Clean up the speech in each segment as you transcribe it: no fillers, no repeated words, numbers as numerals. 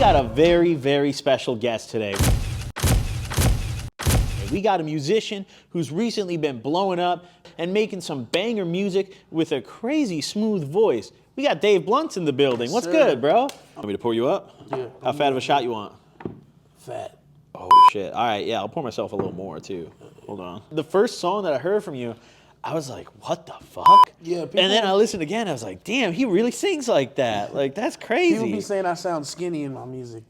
got a very, very special guest today. We got a musician who's recently been blowing up and making some banger music with a crazy smooth voice. We got Dave Blunt's in the building. What's good, bro? Want me to pour you up? Yeah. How fat of a shot you want? Fat. Oh, shit. All right, yeah, I'll pour myself a little more, too. Hold on. The first song that I heard from you, I was like, what the fuck? Yeah. And then I listened again, I was like, damn, he really sings like that. Like, that's crazy. People be saying I sound skinny in my music.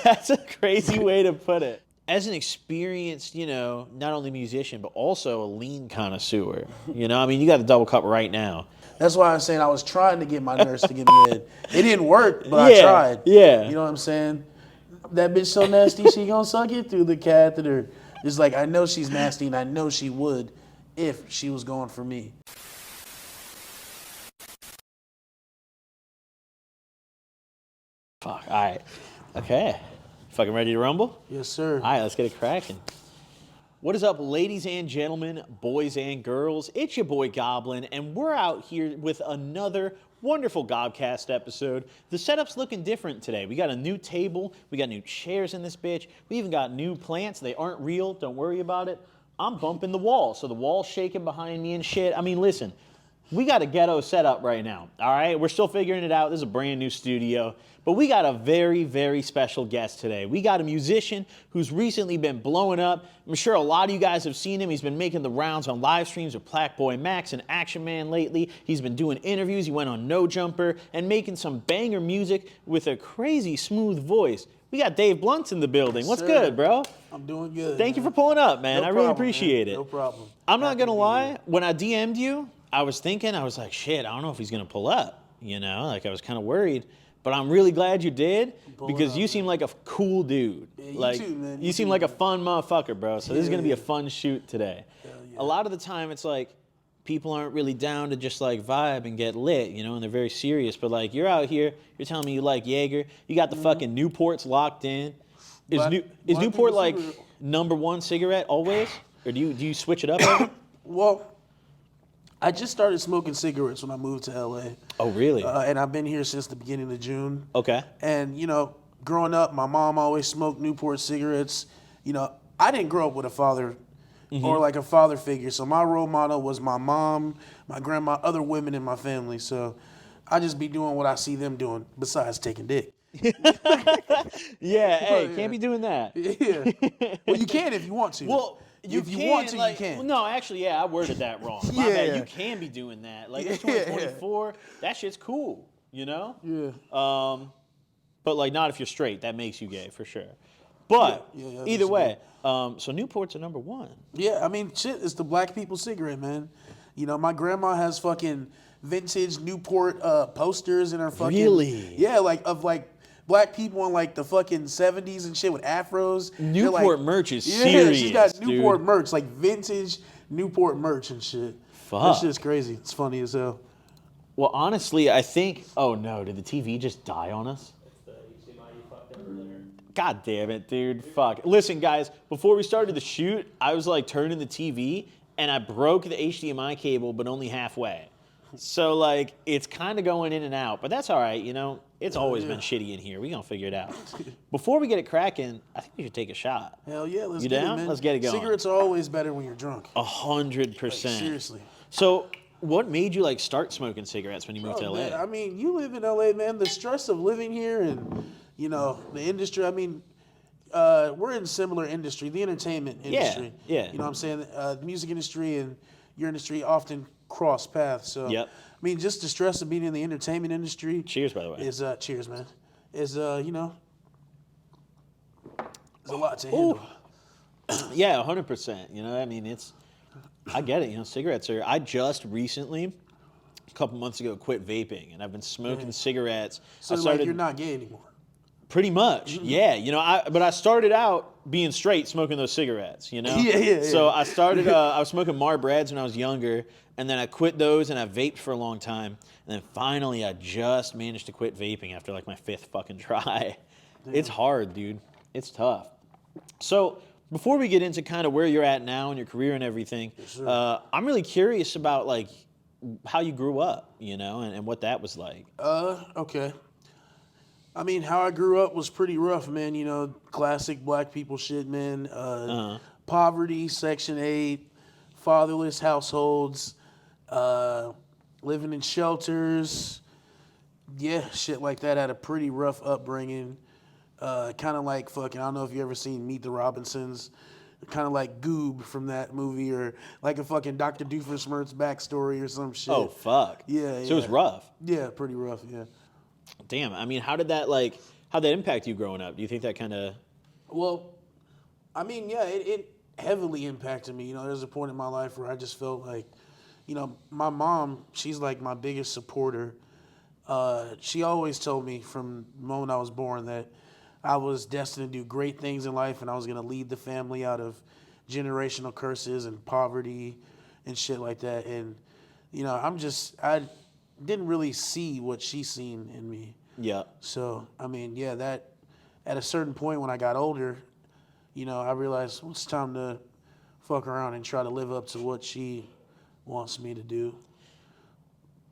That's a crazy way to put it. As an experienced, not only musician, but also a lean connoisseur, I mean, you got the double cup right now. That's why I'm saying I was trying to get my nurse to give me head. It didn't work, but I tried. Yeah. You know what I'm saying? That bitch so nasty, she gonna suck it through the catheter. It's like, I know she's nasty, and I know she would if she was going for me. Fuck, all right. Okay. Fucking ready to rumble? Yes, sir. All right, let's get it cracking. What is up, ladies and gentlemen, boys and girls? It's your boy Goblin, and we're out here with another wonderful Gobcast episode. The setup's looking different today. We got a new table. We got new chairs in this bitch. We even got new plants. They aren't real. Don't worry about it. I'm bumping the wall, so the wall's shaking behind me and shit. I mean, listen, we got a ghetto setup right now, all right? We're still figuring it out. This is a brand new studio. But we got a very, very special guest today. We got a musician who's recently been blowing up. I'm sure a lot of you guys have seen him. He's been making the rounds on live streams with Black Boy Max and Action Man lately. He's been doing interviews. He went on No Jumper and making some banger music with a crazy smooth voice. We got Dave Blunt's in the building. What's good, bro? I'm doing good. Thank you for pulling up, man. I really appreciate it. No problem. I'm not going to lie. When I DM'd you, I was like, shit, I don't know if he's going to pull up. Like I was kind of worried. But I'm really glad you did because you seem like a cool dude. Yeah, you like too, man. You seem like a fun motherfucker, bro. So this is gonna be a fun shoot today. Yeah. A lot of the time it's like people aren't really down to just like vibe and get lit, and they're very serious. But like you're out here, you're telling me you like Jaeger. You got the fucking Newports locked in. Is Newport like #1 cigarette always, or do you switch it up ever? Well, I just started smoking cigarettes when I moved to LA. Oh, really? And I've been here since the beginning of June. Okay. And, growing up, my mom always smoked Newport cigarettes. I didn't grow up with a father or like a father figure. So my role model was my mom, my grandma, other women in my family. So I just be doing what I see them doing besides taking dick. Yeah, hey, can't be doing that. Yeah. Well, you can if you want to. Well, you want to, you can. Well, no, actually, yeah, I worded that wrong. My bad. You can be doing that. Like, it's 2024. That shit's cool, Yeah. But, like, not if you're straight. That makes you gay, for sure. But, either way, so Newports are #1. Yeah, I mean, shit, it's the black people cigarette, man. My grandma has fucking vintage Newport posters in her fucking... Really? Yeah, of black people in like the fucking 70s and shit with afros. Newport merch is serious, she's got Newport merch, like vintage Newport merch and shit. Fuck. That shit's crazy. It's funny as hell. Well, honestly, I think... Oh, no. Did the TV just die on us? God damn it, dude. Fuck. Listen, guys, before we started the shoot, I was like turning the TV, and I broke the HDMI cable, but only halfway. So, like, it's kind of going in and out. But that's all right, It's always been shitty in here. We're going to figure it out. Before we get it cracking, I think we should take a shot. Hell yeah, let's you get down? it, man. Let's get it going. Cigarettes are always better when you're drunk. 100%. Like, seriously. So, what made you, like, start smoking cigarettes when you moved to LA? Man, I mean, you live in LA, man. The stress of living here and, the industry, I mean... we're in similar industry, the entertainment industry. Yeah. You know what I'm saying? The music industry and your industry often cross paths. So, yep. I mean, just the stress of being in the entertainment industry. Cheers, by the way. Is cheers, man. Is there's a lot to handle. Yeah, 100%. I mean, I get it. Cigarettes are. I just recently, a couple months ago, quit vaping, and I've been smoking cigarettes. So, like, you're not gay anymore. Pretty much, yeah. But I started out being straight, smoking those cigarettes, Yeah. So I started, I was smoking Marlboros when I was younger, and then I quit those, and I vaped for a long time. And then finally, I just managed to quit vaping after, like, my 5th fucking try. Damn. It's hard, dude. It's tough. So before we get into kind of where you're at now in your career and everything, I'm really curious about, like, how you grew up, and what that was like. Okay. I mean, how I grew up was pretty rough, man. You know, classic black people shit, man. Poverty, Section 8, fatherless households, living in shelters. Yeah, shit like that. Had a pretty rough upbringing. Kind of like fucking, I don't know if you ever seen Meet the Robinsons. Kind of like Goob from that movie, or like a fucking Dr. Doofenshmirtz backstory or some shit. Oh, fuck. Yeah, So it was rough. Yeah, pretty rough, yeah. Damn. I mean, how'd that impact you growing up? Do you think that kind of... Well, I mean, yeah, it heavily impacted me. You know, there's a point in my life where I just felt like, you know, my mom, she's like my biggest supporter. She always told me from the moment I was born that I was destined to do great things in life and I was going to lead the family out of generational curses and poverty and shit like that. And, you know, I didn't really see what she seen in me. Yeah. So, I mean, yeah, that at a certain point when I got older, you know, I realized, well, it's time to fuck around and try to live up to what she wants me to do.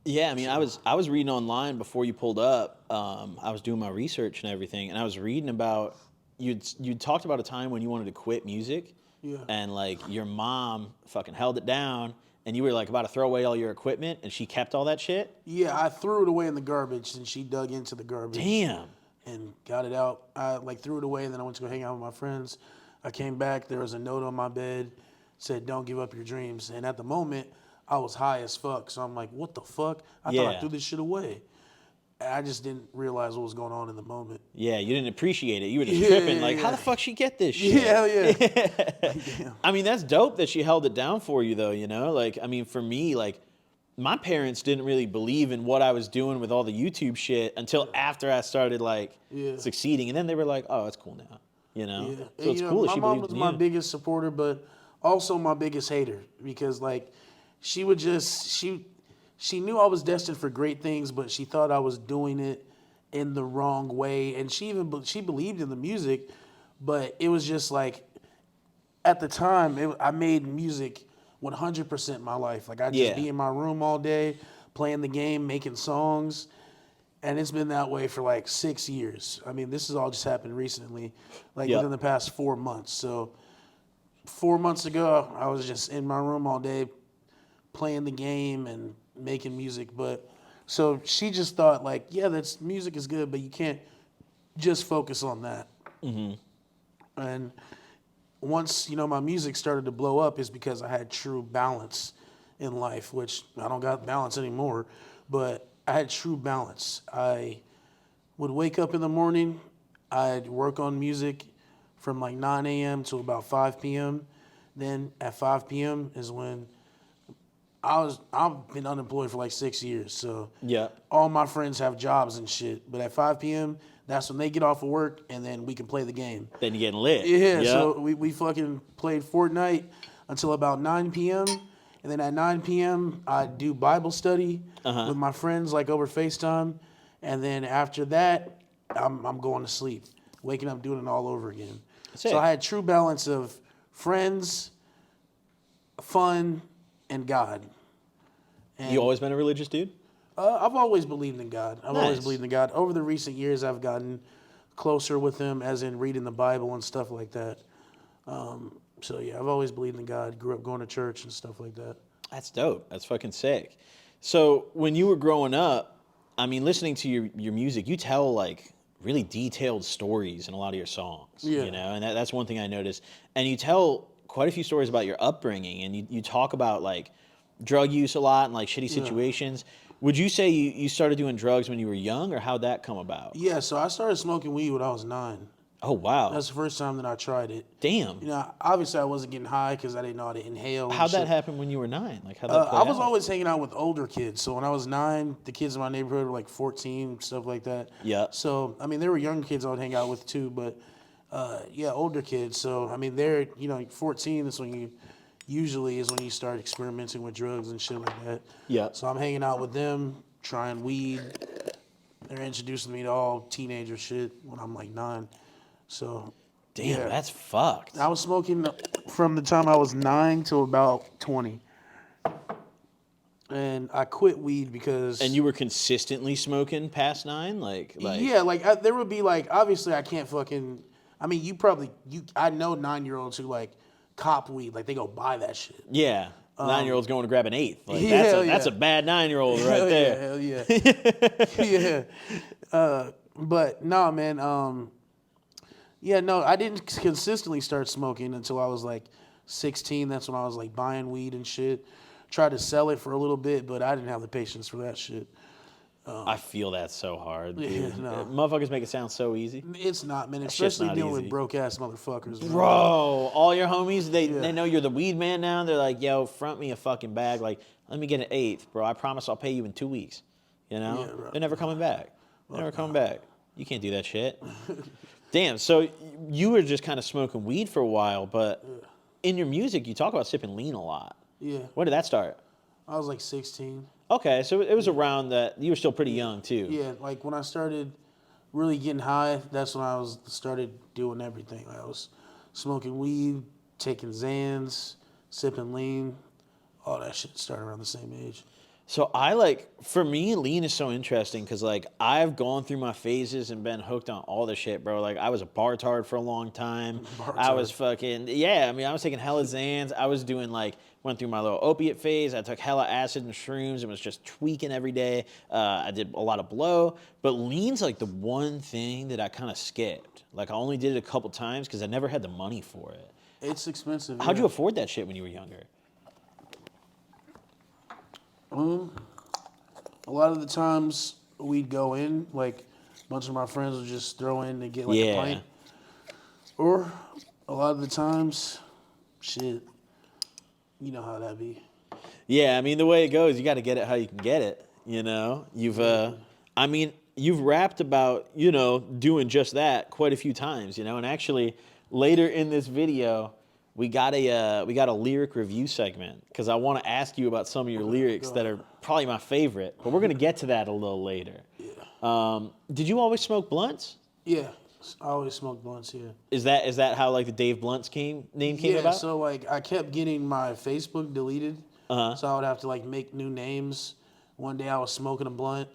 Yeah, I mean, I was reading online before you pulled up. I was doing my research and everything, and I was reading about you'd talked about a time when you wanted to quit music, Yeah. and like your mom fucking held it down, and you were like about to throw away all your equipment, and she kept all that shit. Yeah, I threw it away in the garbage, and she dug into the garbage. Damn. And got it out. I like threw it away, and then I went to go hang out with my friends. I came back. There was a note on my bed, said, "Don't give up your dreams." And at the moment, I was high as fuck. So I'm like, "What the fuck?" I thought I threw this shit away. And I just didn't realize what was going on in the moment. Yeah, you didn't appreciate it. You were just tripping. Like, how the fuck she get this shit? Yeah, yeah. I mean, that's dope that she held it down for you, though. You know, like, I mean, for me, like, my parents didn't really believe in what I was doing with all the YouTube shit until after I started like succeeding, and then they were like, "Oh, it's cool now," you know. Yeah. So it's cool that my she mom believed was in my you. biggest supporter, but also my biggest hater because like she would just she knew I was destined for great things, but she thought I was doing it in the wrong way, and she believed in the music, but it was just like at the time I made music 100% my life. Like I'd just be in my room all day playing the game, making songs. And it's been that way for like 6 years. I mean, this has all just happened recently, like within the past 4 months. So 4 months ago, I was just in my room all day playing the game and making music. But so she just thought like, yeah, that's music is good, but you can't just focus on that. Mm-hmm. And once, you know, my music started to blow up is because I had true balance in life, which I don't got balance anymore, but I had true balance. I would wake up in the morning, I'd work on music from like 9 a.m. to about 5 p.m. Then at 5 p.m. is when I've been unemployed for like 6 years. So all my friends have jobs and shit. But at 5 p.m., that's when they get off of work and then we can play the game. Then you're getting lit. Yeah, so we fucking played Fortnite until about 9 p.m. And then at 9 p.m., I do Bible study with my friends, like over FaceTime. And then after that, I'm going to sleep, waking up, doing it all over again. So I had true balance of friends, fun, and God. And you always been a religious dude? I've always believed in God. I've always Nice. believed in God. Over the recent years, I've gotten closer with Him, as in reading the Bible and stuff like that. So yeah, I've always believed in God. Grew up going to church and stuff like that. That's dope. That's fucking sick. So when you were growing up, I mean, listening to your music, you tell like really detailed stories in a lot of your songs. Yeah. You know, and that's one thing I noticed. And you tell quite a few stories about your upbringing, and you talk about like drug use a lot and like shitty situations. Would you say you started doing drugs when you were young, or how'd that come about? Yeah, so I started smoking weed when I was 9. Oh, wow. That's the first time that I tried it. Damn. You know, obviously I wasn't getting high because I didn't know how to inhale. How'd that happen when you were 9? Like, how'd that play I was out? always hanging out with older kids. So when I was 9, the kids in my neighborhood were like 14, stuff like that. Yeah. So, I mean, there were young kids I would hang out with too, but yeah, older kids. So, I mean, they're, you know, 14 is when you usually start experimenting with drugs and shit like that. Yeah. So I'm hanging out with them, trying weed. They're introducing me to all teenager shit when I'm like 9. So, damn, that's fucked. I was smoking from the time I was 9 to about 20. and I quit weed because. And you were consistently smoking past 9, Yeah, there would be like obviously I can't fucking. I mean, I know 9-year-olds who like cop weed, like they go buy that shit. Yeah. 9-year-old's going to grab an eighth. Like Yeah, that's a bad 9-year-old right Hell there. hell yeah. Yeah. But no, man. Yeah, no, I didn't consistently start smoking until I was like 16. That's when I was like buying weed and shit. Tried to sell it for a little bit, but I didn't have the patience for that shit. I feel that so hard, dude. Yeah, no. Motherfuckers make it sound so easy. It's not, man. shit's Especially not dealing easy. with broke ass motherfuckers. Man. Bro, all your homies, they know you're the weed man now. They're like, yo, front me a fucking bag. Like, let me get an eighth, bro. I promise I'll pay you in 2 weeks. You know? Yeah, right. They're never coming back. They're never coming back. You can't do that shit. Damn, so you were just kind of smoking weed for a while, but in your music, you talk about sipping lean a lot. Yeah. When did that start? I was like 16. Okay, so it was around that. You were still pretty young, too. Yeah, like when I started really getting high, that's when I started doing everything. I was smoking weed, taking Xans, sipping lean. All that shit started around the same age. So for me, lean is so interesting because, like, I've gone through my phases and been hooked on all this shit, bro. Like, I was a bar-tard for a long time. I was fucking, I was taking hella Xans. I was doing, went through my little opiate phase. I took hella acid and shrooms and was just tweaking every day. I did a lot of blow. But lean's, the one thing that I kind of skipped. Like, I only did it a couple times because I never had the money for it. It's expensive. How'd you afford that shit when you were younger? A lot of the times we'd go in, like a bunch of my friends would just throw in and get a pint. Or a lot of the times, shit, you know how that be. Yeah, I mean, the way it goes, you got to get it how you can get it, you know? You've rapped about, doing just that quite a few times, and actually later in this video, we got a lyric review segment because I want to ask you about some of your lyrics that are probably my favorite, but we're going to get to that a little later. Yeah. Did you always smoke blunts? Yeah, I always smoked blunts, yeah. Is that how the Dave Blunts name came about? Yeah, so I kept getting my Facebook deleted, so I would have to make new names. One day I was smoking a blunt,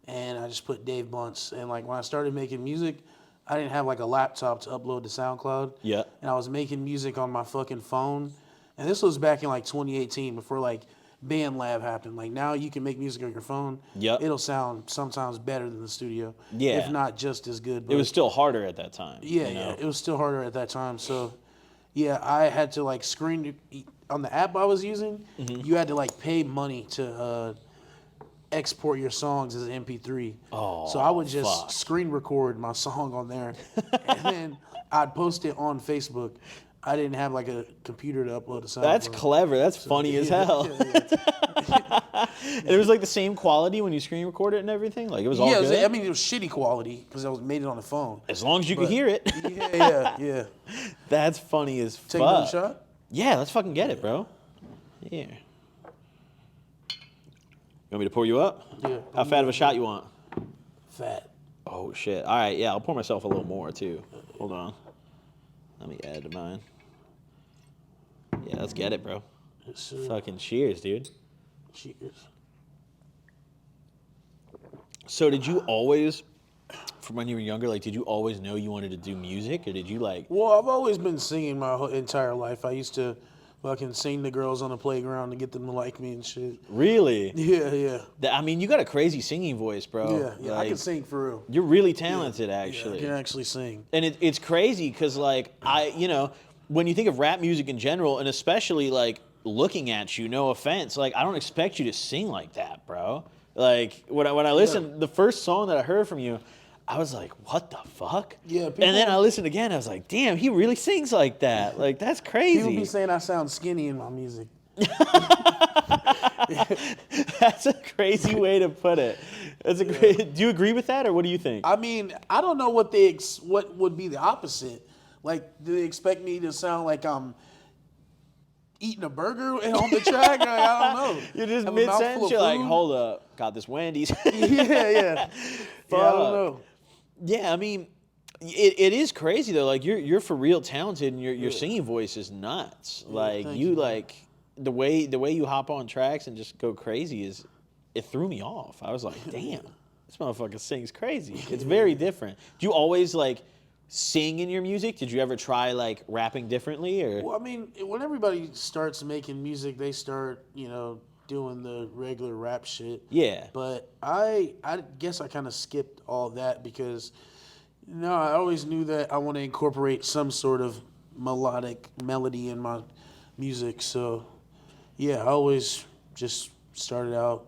and I just put Dave Blunts, and when I started making music, I didn't have a laptop to upload to SoundCloud. Yeah. And I was making music on my fucking phone. And this was back in 2018 before BandLab happened. Now you can make music on your phone. Yep. It'll sound sometimes better than the studio. Yeah. If not just as good. But it was still harder at that time. Yeah, it was still harder at that time. So yeah, I had to screen on the app I was using, you had to pay money to export your songs as an MP3. Oh, so I would just screen record my song on there, and then I'd post it on Facebook. I didn't have a computer to upload a SoundCloud. That's clever. That's funny as hell. And it was the same quality when you screen record it and everything. It was all good. It was shitty quality because I made it on the phone. As long as you could hear it. Yeah. That's funny as fuck. Take another shot? Yeah, let's fucking get it, bro. Yeah. You want me to pour you up? Yeah. How fat of a shot you want? Fat. Oh, shit. All right, yeah, I'll pour myself a little more, too. Hold on. Let me add to mine. Yeah, let's get it, bro. Yes, sir. Fucking cheers, dude. Cheers. So did you always, from when you were younger, did you always know you wanted to do music, or did you Well, I've always been singing my whole entire life. I used to fucking sing to girls on the playground to get them to like me and shit. Really? Yeah. You got a crazy singing voice, bro. Yeah, I can sing for real. You're really talented, actually. Yeah, I can actually sing. And it's crazy because, when you think of rap music in general, and especially, looking at you, no offense, I don't expect you to sing like that, bro. When I listened, the first song that I heard from you, I was like, what the fuck? Yeah. And then I listened again, I was like, damn, he really sings like that. That's crazy. People be saying I sound skinny in my music. That's a crazy way to put it. Do you agree with that, or what do you think? I mean, I don't know what would be the opposite. Do they expect me to sound like I'm eating a burger on the track? I don't know. You're just Have a mouthful mid-sentence, of you're like, food? hold up, got this Wendy's. Yeah. Fuck. I don't know. Yeah, I mean, it is crazy though. You're for real talented, and your singing voice is nuts. Thank you. the way you hop on tracks and just go crazy it threw me off. I was like, damn, this motherfucker sings crazy. It's very different. Do you always like sing in your music? Did you ever try like rapping differently or? Well, I mean, when everybody starts making music, they start, doing the regular rap shit. Yeah. But I guess I kind of skipped all that because, I always knew that I want to incorporate some sort of melodic melody in my music. So, yeah, I always just started out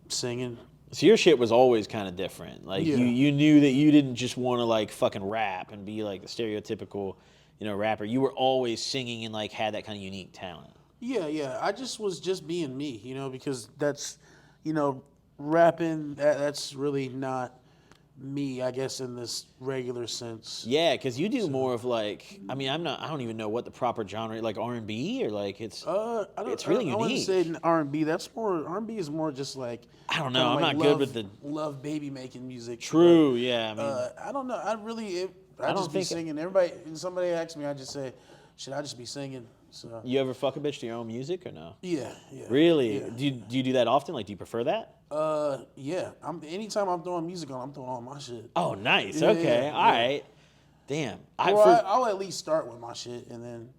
singing. So your shit was always kind of different. Like Yeah. you knew that you didn't just want to like fucking rap and be like the stereotypical, rapper. You were always singing and like had that kind of unique talent. Yeah. I just was just being me, because that's, rapping, that's really not me, I guess, in this regular sense. Yeah, because you do more of like, I don't even know what the proper genre, like R&B or like it's really unique. I wouldn't say R&B. R&B is more just like, I don't know. I'm like not good with the love baby making music. True. Yeah. I don't know. I don't just be think- singing. Everybody, somebody asks me, I just say, should I just be singing? So You ever fuck a bitch to your own music or no? yeah. Really? Yeah. Do you do that often? Like, do you prefer that? Yeah. Anytime I'm throwing music on, I'm throwing all my shit. Oh, nice. Yeah, Okay. yeah, All right. Damn. I'll at least start with my shit and then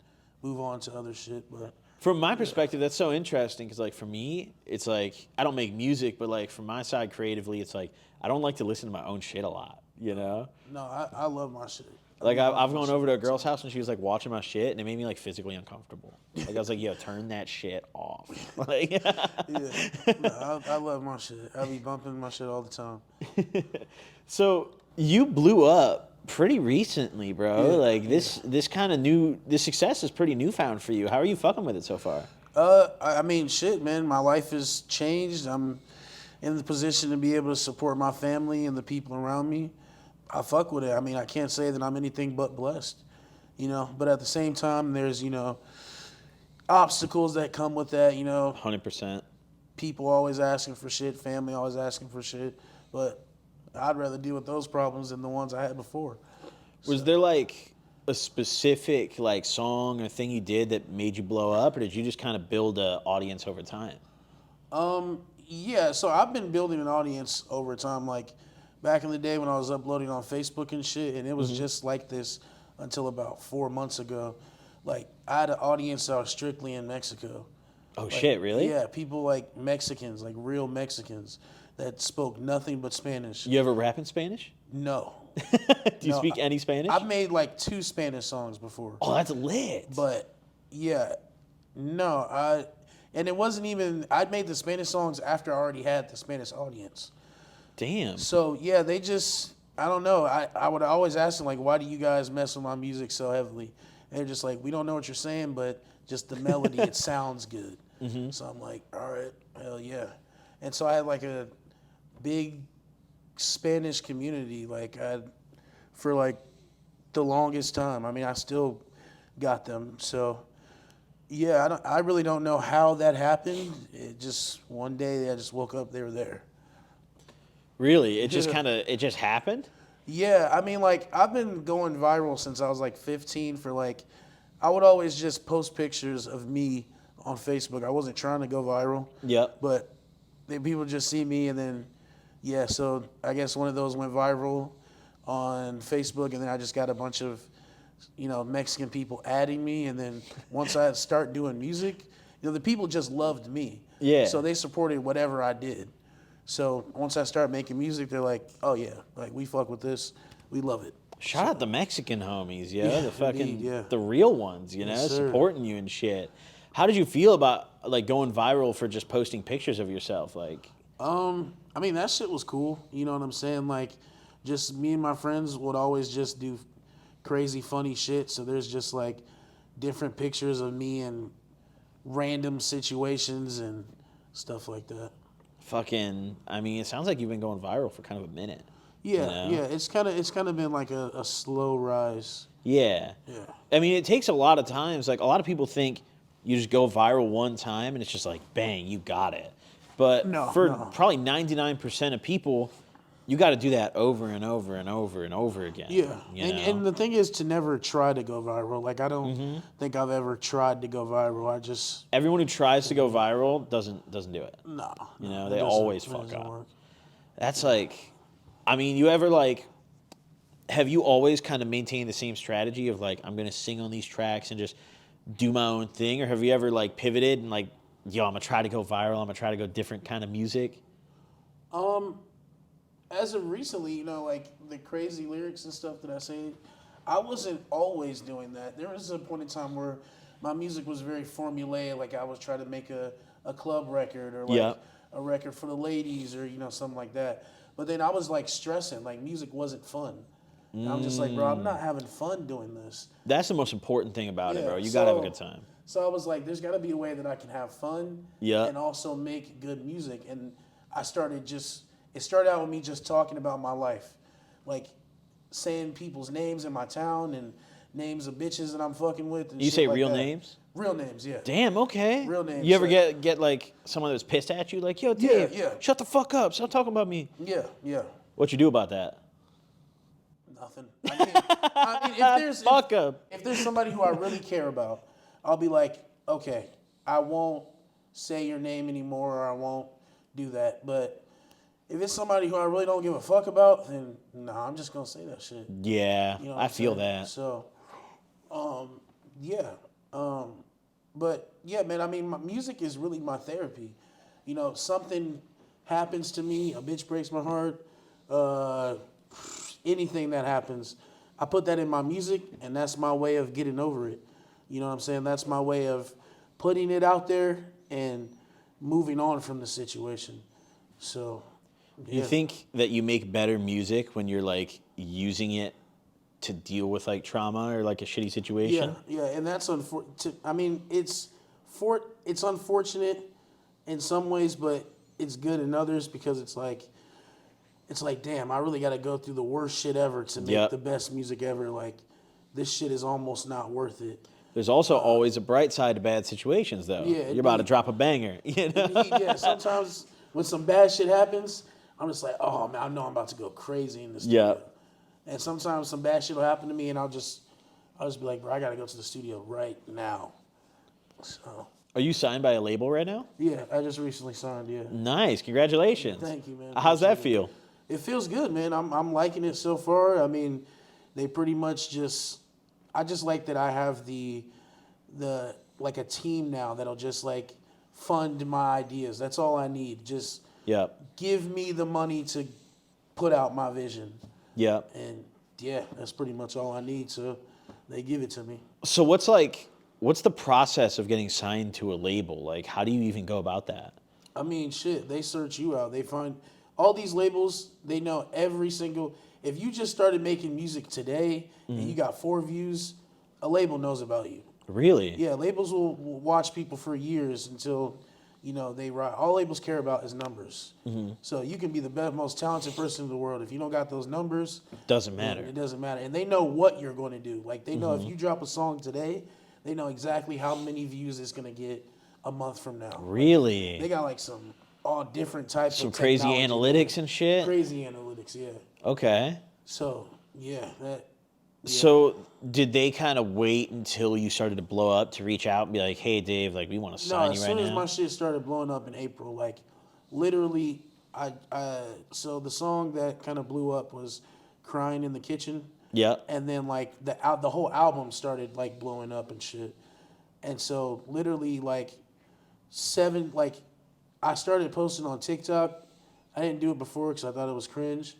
move on to other shit. But From my perspective, that's so interesting because, like, for me, it's like I don't make music, but like from my side creatively, it's like I don't like to listen to my own shit a lot. no, I love my shit. Like I've gone over to a girl's house and she was like watching my shit and it made me like physically uncomfortable. Like I was like, yo, turn that shit off. Like, Yeah, no, I love my shit. I be bumping my shit all the time. So you blew up pretty recently, bro. Yeah. Like this kind of this success is pretty newfound for you. How are you fucking with it so far? I mean, shit, man. My life has changed. I'm in the position to be able to support my family and the people around me. I fuck with it. I mean, I can't say that I'm anything but blessed, But at the same time, there's, obstacles that come with that, 100%. People always asking for shit, family always asking for shit. But I'd rather deal with those problems than the ones I had before. Was there like a specific like song or thing you did that made you blow up, or did you just kind of build an audience over time? Yeah, so I've been building an audience over time. Like back in the day when I was uploading on Facebook and shit, and it was just like this until about 4 months ago. Like I had an audience that was strictly in Mexico. Oh shit, really? Yeah, people like Mexicans, like real Mexicans that spoke nothing but Spanish. You ever rap in Spanish? No. Do you speak any Spanish? I've made like 2 Spanish songs before. Oh, that's lit. But yeah, no, and it wasn't even, I'd made the Spanish songs after I already had the Spanish audience. Damn. So yeah, they just, I don't know. I would always ask them like, why do you guys mess with my music so heavily? And they're just like, we don't know what you're saying, but just the melody, it sounds good. So I'm like, all right, hell yeah. And so I had like a big Spanish community, for like the longest time. I mean, I still got them. So yeah, I really don't know how that happened. It just, one day I just woke up, they were there. Really? It just Yeah. it just happened? Yeah, I mean, like, I've been going viral since I was like 15 for like, I would always just post pictures of me on Facebook. I wasn't trying to go viral. Yep. But people just see me and then, yeah, so I guess one of those went viral on Facebook and then I just got a bunch of, Mexican people adding me. And then once I start doing music, the people just loved me. Yeah. So they supported whatever I did. So once I start making music, they're like, oh yeah, like we fuck with this. We love it. Shout out the Mexican homies, yo. Yeah, The fucking indeed, yeah. the real ones, Yes, sir. supporting you and shit. How did you feel about like going viral for just posting pictures of yourself? Like I mean, that shit was cool. You know what I'm saying? Like, just me and my friends would always just do crazy, funny shit. So there's just like different pictures of me in random situations and stuff like that. fucking it sounds like you've been going viral for kind of a minute. Yeah, You know? yeah. It's kind of been like a slow rise. Yeah. Yeah. It takes a lot of times. Like a lot of people think you just go viral one time and it's just like bang, you got it. But No, for no. probably 99% of people, you got to do that over and over and over and over again. Yeah, you and know? the thing is to never try to go viral. Like I don't think I've ever tried to go viral. I just Everyone who tries to go viral doesn't do it. no. You know, it they doesn't- always it fuck doesn't up. work. That's like, I mean, you ever like, have you always kind of maintained the same strategy of like, I'm gonna sing on these tracks and just do my own thing, or have you ever like pivoted and like, yo, I'm gonna try to go viral, I'm gonna try to go different kind of music? As of recently, you know, like the crazy lyrics and stuff that I say, I wasn't always doing that. There was a point in time where my music was very formulaic. Like I was trying to make a club record or like Yeah. a record for the ladies or, you know, something like that. But then I was like stressing, like music wasn't fun. And I'm just like, bro, I'm not having fun doing this. That's the most important thing about it, Yeah, bro. You gotta have a so- good time. So I was like, there's got to be a way that I can have fun Yeah. and also make good music. And I started it started out with me just talking about my life. Like saying people's names in my town and names of bitches that I'm fucking with. And You shit say like real that. names? Real names, yeah. Damn, okay. Real names, You ever so- get like someone that was pissed at you? Like, yo, Dave, yeah. shut the fuck up. Stop talking about me. Yeah, yeah. What you do about that? Nothing. Fuck up. If there's somebody who I really care about, I'll be like, okay, I won't say your name anymore or I won't do that. But if it's somebody who I really don't give a fuck about, then nah, I'm just gonna say that shit. Yeah, You know what I I'm feel saying? that. So, yeah. But yeah, man, I mean, my music is really my therapy. You know, something happens to me, a bitch breaks my heart, anything that happens, I put that in my music, and that's my way of getting over it. You know what I'm saying? That's my way of putting it out there and moving on from the situation. So, You yeah. think that you make better music when you're like using it to deal with like trauma or like a shitty situation? Yeah, and that's unfortunate. I mean, it's unfortunate in some ways, but it's good in others because it's like, damn, I really got to go through the worst shit ever to make Yep. the best music ever. Like, this shit is almost not worth it. There's also always a bright side to bad situations, though. Yeah, You're about to indeed. drop a banger. You know? Yeah, sometimes when some bad shit happens, I'm just like, oh man, I know I'm about to go crazy in the studio. Yeah. And sometimes some bad shit will happen to me, and I'll just be like, bro, I gotta go to the studio right now. So Are you signed by a label right now? yeah, I just recently signed. Yeah, Nice. Congratulations. thank you, man. How's that Appreciate it. feel? It feels good, man. I'm liking it so far. I mean, they pretty much I just like that I have the like a team now that'll just like fund my ideas. That's all I need. Just Yep. give me the money to put out my vision. Yep. And yeah, that's pretty much all I need. So they give it to me. So what's the process of getting signed to a label? Like, how do you even go about that? I mean, shit, they search you out. They find all these labels, they know every single. If you just started making music today and you got 4 views, a label knows about you. Really? Yeah, labels will watch people for years until, you know, they write. All labels care about is numbers. So you can be the best, most talented person in the world. If you don't got those numbers, Doesn't matter. it doesn't matter. And they know what you're going to do. Like, they know if you drop a song today, they know exactly how many views it's going to get a month from now. Really? They got like some all different types Some of crazy technology. analytics and shit? Crazy analytics, yeah. Okay. So, yeah, that. So did they kind of wait until you started to blow up to reach out and be like, hey, Dave, like, we want to No, sign as you right soon as now? my shit started blowing up in April, like literally, so the song that kind of blew up was "Crying in the Kitchen," Yep. and then like the whole album started like blowing up and shit, and so literally like I started posting on TikTok. I didn't do it before because I thought it was cringe.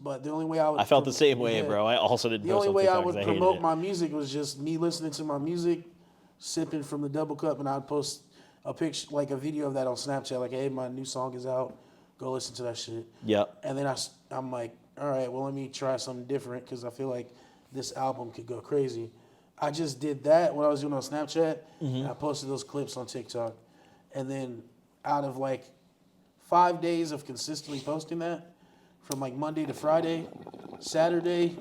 But the only way I would I felt the same way, bro. I also didn't The post only on way I TikTok would 'cause hated promote it. my music was just me listening to my music, sipping from the double cup, and I'd post a picture, like a video of that on Snapchat, like, hey, my new song is out. Go listen to that shit. Yep. And then I'm like, all right, well, let me try something different because I feel like this album could go crazy. I just did that when I was doing it on Snapchat, and I posted those clips on TikTok. And then out of like 5 days of consistently posting that, from like Monday to Friday, Saturday,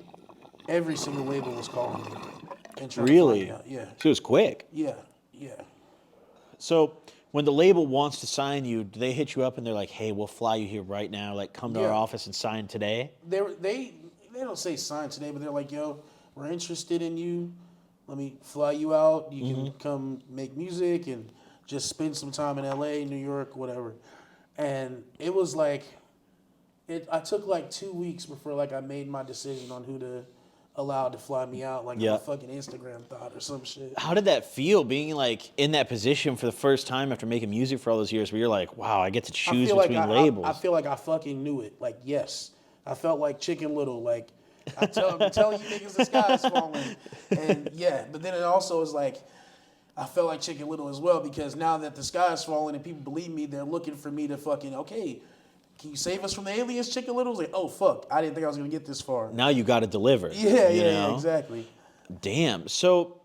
every single label was calling me and trying to find Really? me out. Yeah, So it was quick. yeah, yeah. So when the label wants to sign you, do they hit you up and they're like, hey, we'll fly you here right now, like come to our office and sign today? They don't say sign today, but they're like, yo, we're interested in you. Let me fly you out. You can come make music and just spend some time in LA, New York, whatever. And it was like, I took like 2 weeks before like I made my decision on who to allow to fly me out, like a fucking Instagram thought or some shit. How did that feel, being like in that position for the first time after making music for all those years, where you're like, wow, I get to choose between labels? I feel like I fucking knew it. Like, yes. I felt like Chicken Little. Like, I'm telling you niggas the sky is falling. And yeah, but then it also is like, I felt like Chicken Little as well, because now that the sky is falling and people believe me, they're looking for me to fucking, okay, can you save us from the aliens, Chicken Little? Like, oh, fuck, I didn't think I was going to get this far. Now you got to deliver. Yeah, exactly. Damn. So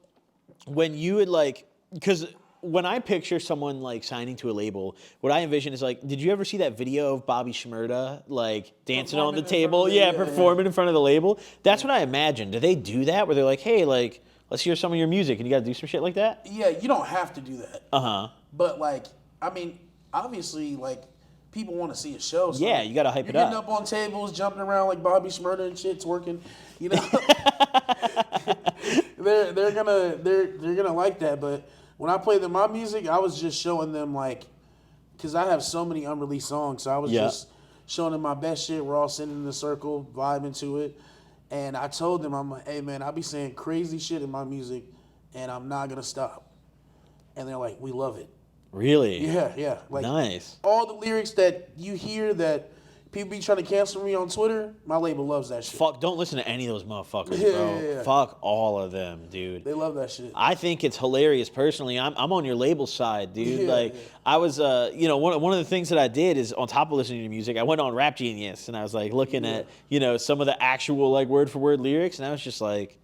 when you would like, because when I picture someone like signing to a label, what I envision is like, did you ever see that video of Bobby Shmurda like dancing on the table? Performing in front of the label. That's what I imagine. Do they do that where they're like, hey, like, let's hear some of your music and you got to do some shit like that? Yeah, you don't have to do that. Uh-huh. But like, I mean, obviously, like, people want to see a show. So yeah, you got to hype it up. You're getting up on tables, jumping around like Bobby Shmurda and shit's working. You know, they're gonna like that. But when I play them my music, I was just showing them like, because I have so many unreleased songs, so I was just showing them my best shit. We're all sitting in the circle, vibing to it, and I told them, I'm like, hey man, I be saying crazy shit in my music, and I'm not gonna stop. And they're like, we love it. Really? Yeah. Like, nice. All the lyrics that you hear that people be trying to cancel me on Twitter, my label loves that shit. Fuck, don't listen to any of those motherfuckers, bro. Yeah. Fuck all of them, dude. They love that shit. I think it's hilarious personally. I'm on your label side, dude. I was, one of the things that I did is on top of listening to music, I went on Rap Genius and I was like looking at, some of the actual like word for word lyrics, and I was just like,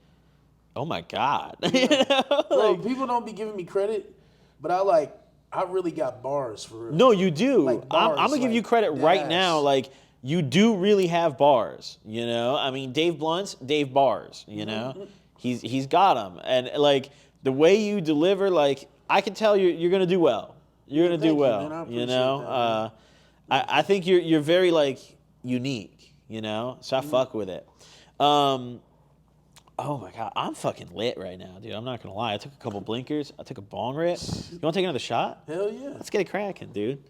oh my God. Bro, people don't be giving me credit, but I really got bars for real. No, you do. Like bars, I'm gonna give you credit right now. Like, you do really have bars. I mean, Dave Blunt's Dave Bars. He's got them, and like the way you deliver, like I can tell you're gonna do well. You're gonna do well. Man, I appreciate that, I think you're very like unique. So I fuck with it. Oh my God, I'm fucking lit right now, dude. I'm not gonna lie. I took a couple blinkers. I took a bong rip. You wanna take another shot? Hell yeah. Let's get it cracking, dude.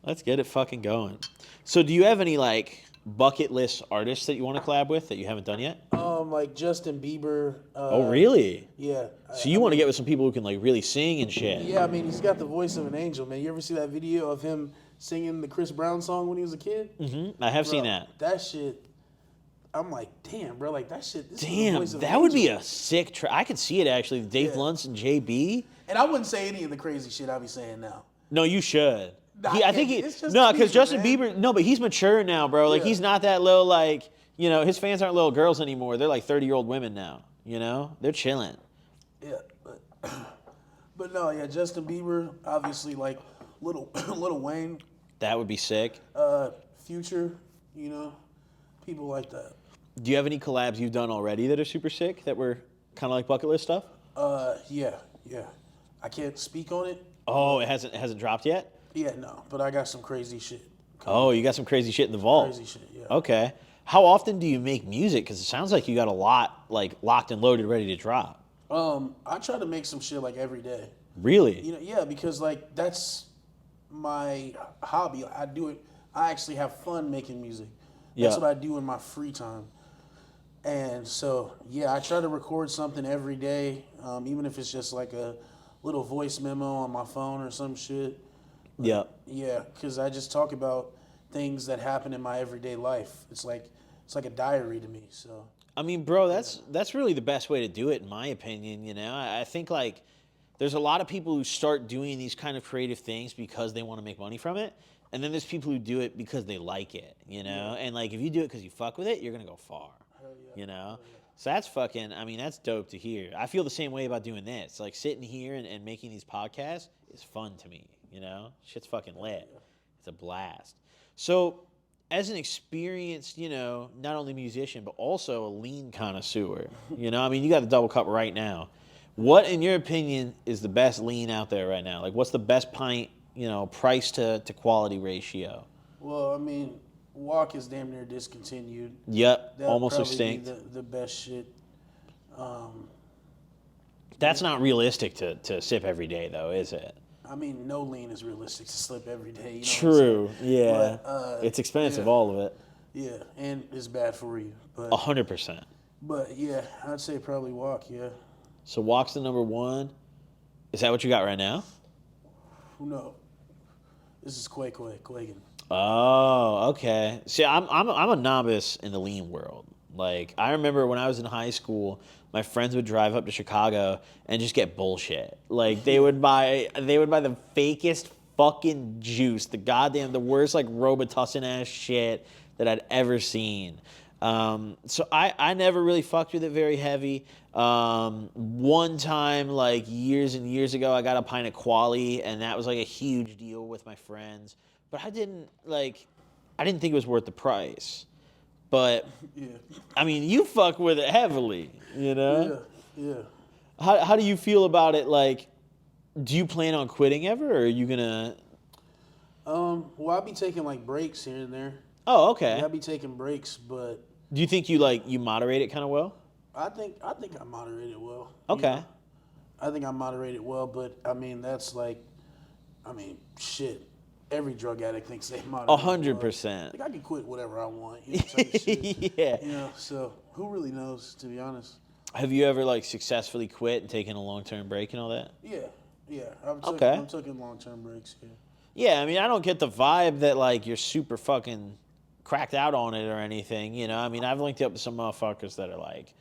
Let's get it fucking going. So do you have any like bucket list artists that you want to collab with that you haven't done yet? Like Justin Bieber. Oh really? Yeah. So you want to get with some people who can like really sing and shit? Yeah, I mean, he's got the voice of an angel, man. You ever see that video of him singing the Chris Brown song when he was a kid? Mm-hmm. I have seen that. That shit. I'm like, damn, bro, like that shit. Damn, that would be a sick track. I could see it actually. Dave Blunt's and JB. And I wouldn't say any of the crazy shit I be saying now. No, you should. Because Bieber, Justin man. Bieber. No, but he's mature now, bro. Like he's not that little like. His fans aren't little girls anymore. They're like 30-year-old women now. They're chilling. Yeah, but no, yeah, Justin Bieber, obviously, like Lil Wayne. That would be sick. Future, people like that. Do you have any collabs you've done already that are super sick that were kind of like bucket list stuff? Yeah. I can't speak on it. Oh, it hasn't dropped yet? Yeah, no, but I got some crazy shit. Oh, you got some crazy shit in the vault. Crazy shit, yeah. Okay. How often do you make music? Because it sounds like you got a lot like locked and loaded, ready to drop. I try to make some shit like every day. Really? Yeah, because like that's my hobby. I do it. I actually have fun making music. That's what I do in my free time. And so, yeah, I try to record something every day, even if it's just like a little voice memo on my phone or some shit. Yeah. Yeah, because I just talk about things that happen in my everyday life. It's like a diary to me. So. I mean, bro, that's really the best way to do it, in my opinion. I think like there's a lot of people who start doing these kind of creative things because they want to make money from it. And then there's people who do it because they like it, Yeah. And like if you do it because you fuck with it, you're going to go far, So that's that's dope to hear. I feel the same way about doing this. Like sitting here and making these podcasts is fun to me, Shit's fucking lit. It's a blast. So as an experienced, not only musician, but also a lean connoisseur, you got the double cup right now. What, in your opinion, is the best lean out there right now? Like, what's the best pint, price to quality ratio? Well, I mean, walk is damn near discontinued. Yep, That would almost probably be extinct. the best shit. That's not realistic to sip every day, though, is it? I mean, no lean is realistic to slip every day. You know True. what I'm saying? Yeah. But, It's expensive, yeah, all of it. yeah, and it's bad for you. 100%. But yeah, I'd say probably walk. Yeah. So walk's the number one. Is that what you got right now? Who knows? This is Quaking. Oh, okay. See, I'm a novice in the lean world. Like, I remember when I was in high school, my friends would drive up to Chicago and just get bullshit. Like, they would buy the fakest fucking juice, the worst like Robitussin ass shit that I'd ever seen. So I never really fucked with it very heavy. One time, like years and years ago, I got a pint of Quali, and that was like a huge deal with my friends. But I didn't think it was worth the price. But Yeah. I mean, you fuck with it heavily, Yeah. Yeah. How do you feel about it? Like, do you plan on quitting ever, or are you gonna? Well, I'll be taking like breaks here and there. Oh, okay. Yeah, I'll be taking breaks, but Do you think you moderate it kind of well? I think I moderate it well. Okay. I think I moderate it well, but I mean that's like, I mean shit. Every drug addict thinks they moderate. 100%. Like I can quit whatever I want. You know, type of shit. Yeah. You know, so who really knows? To be honest. Have you ever like successfully quit and taken a long-term break and all that? Yeah. Yeah. Okay. I'm taking long-term breaks. Yeah. Yeah, I mean, I don't get the vibe that like you're super fucking cracked out on it or anything. I mean, I've linked up to some motherfuckers that are like,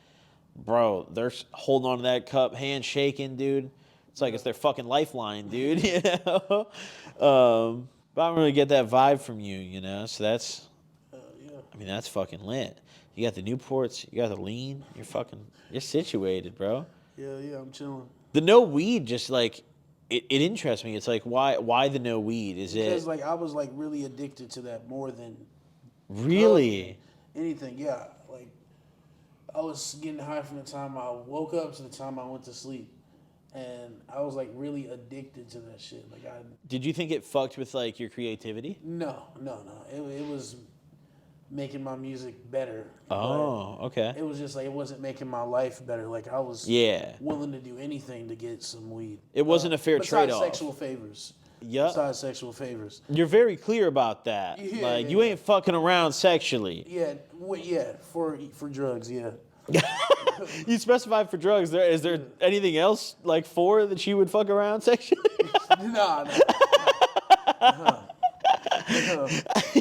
bro, they're holding on to that cup, hand shaking, dude. It's like it's their fucking lifeline, dude. But I don't really get that vibe from you, So that's, Yeah. I mean, that's fucking lit. You got the Newports, you got the lean. You're situated, bro. Yeah. I'm chilling. The no weed just like it interests me. It's like why the no weed? Because like I was like really addicted to that more than Really? anything. Yeah, like I was getting high from the time I woke up to the time I went to sleep, and I was like really addicted to that shit. Like Did you think it fucked with like your creativity? no. It was making my music better. Oh, okay. It was just like it wasn't making my life better. Like I was willing to do anything to get some weed. It wasn't a fair besides trade-off. sexual favors. Yep. Besides sexual favors. You're very clear about that. Yeah, you ain't fucking around sexually. Yeah, for drugs. Yeah. You specified for drugs. Is there anything else like for that you would fuck around sexually? No.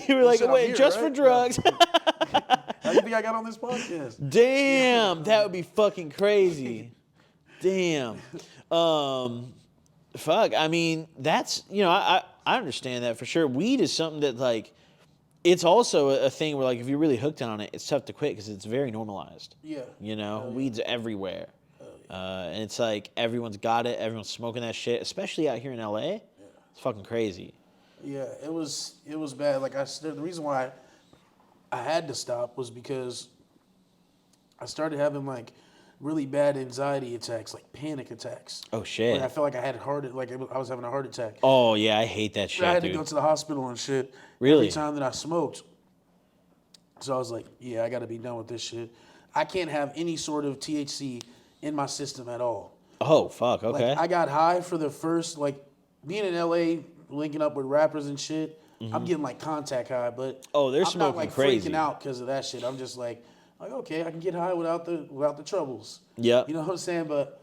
You were like, Shit, I'm wait, here, just right? for drugs. How do you think I got on this podcast? Damn, that would be fucking crazy. Damn. Fuck. I mean, that's I understand that for sure. Weed is something that like, it's also a thing where like if you're really hooked on it, it's tough to quit because it's very normalized. Yeah. Weed's everywhere, and it's like everyone's got it. Everyone's smoking that shit, especially out here in LA. Yeah. It's fucking crazy. Yeah, it was bad. Like the reason why I had to stop was because I started having like really bad anxiety attacks, like panic attacks. Oh shit! Like I felt like I had I was having a heart attack. Oh yeah, I hate that shit. I had dude. to go to the hospital and shit. Really? Every time that I smoked. So I was like, yeah, I got to be done with this shit. I can't have any sort of THC in my system at all. Oh fuck. Okay. Like I got high for the first being in LA, linking up with rappers and shit. Mm-hmm. I'm getting like contact high, but they're I'm smoking not like crazy. freaking out because of that shit. I'm just like okay, I can get high without the troubles. Yeah. You know what I'm saying? But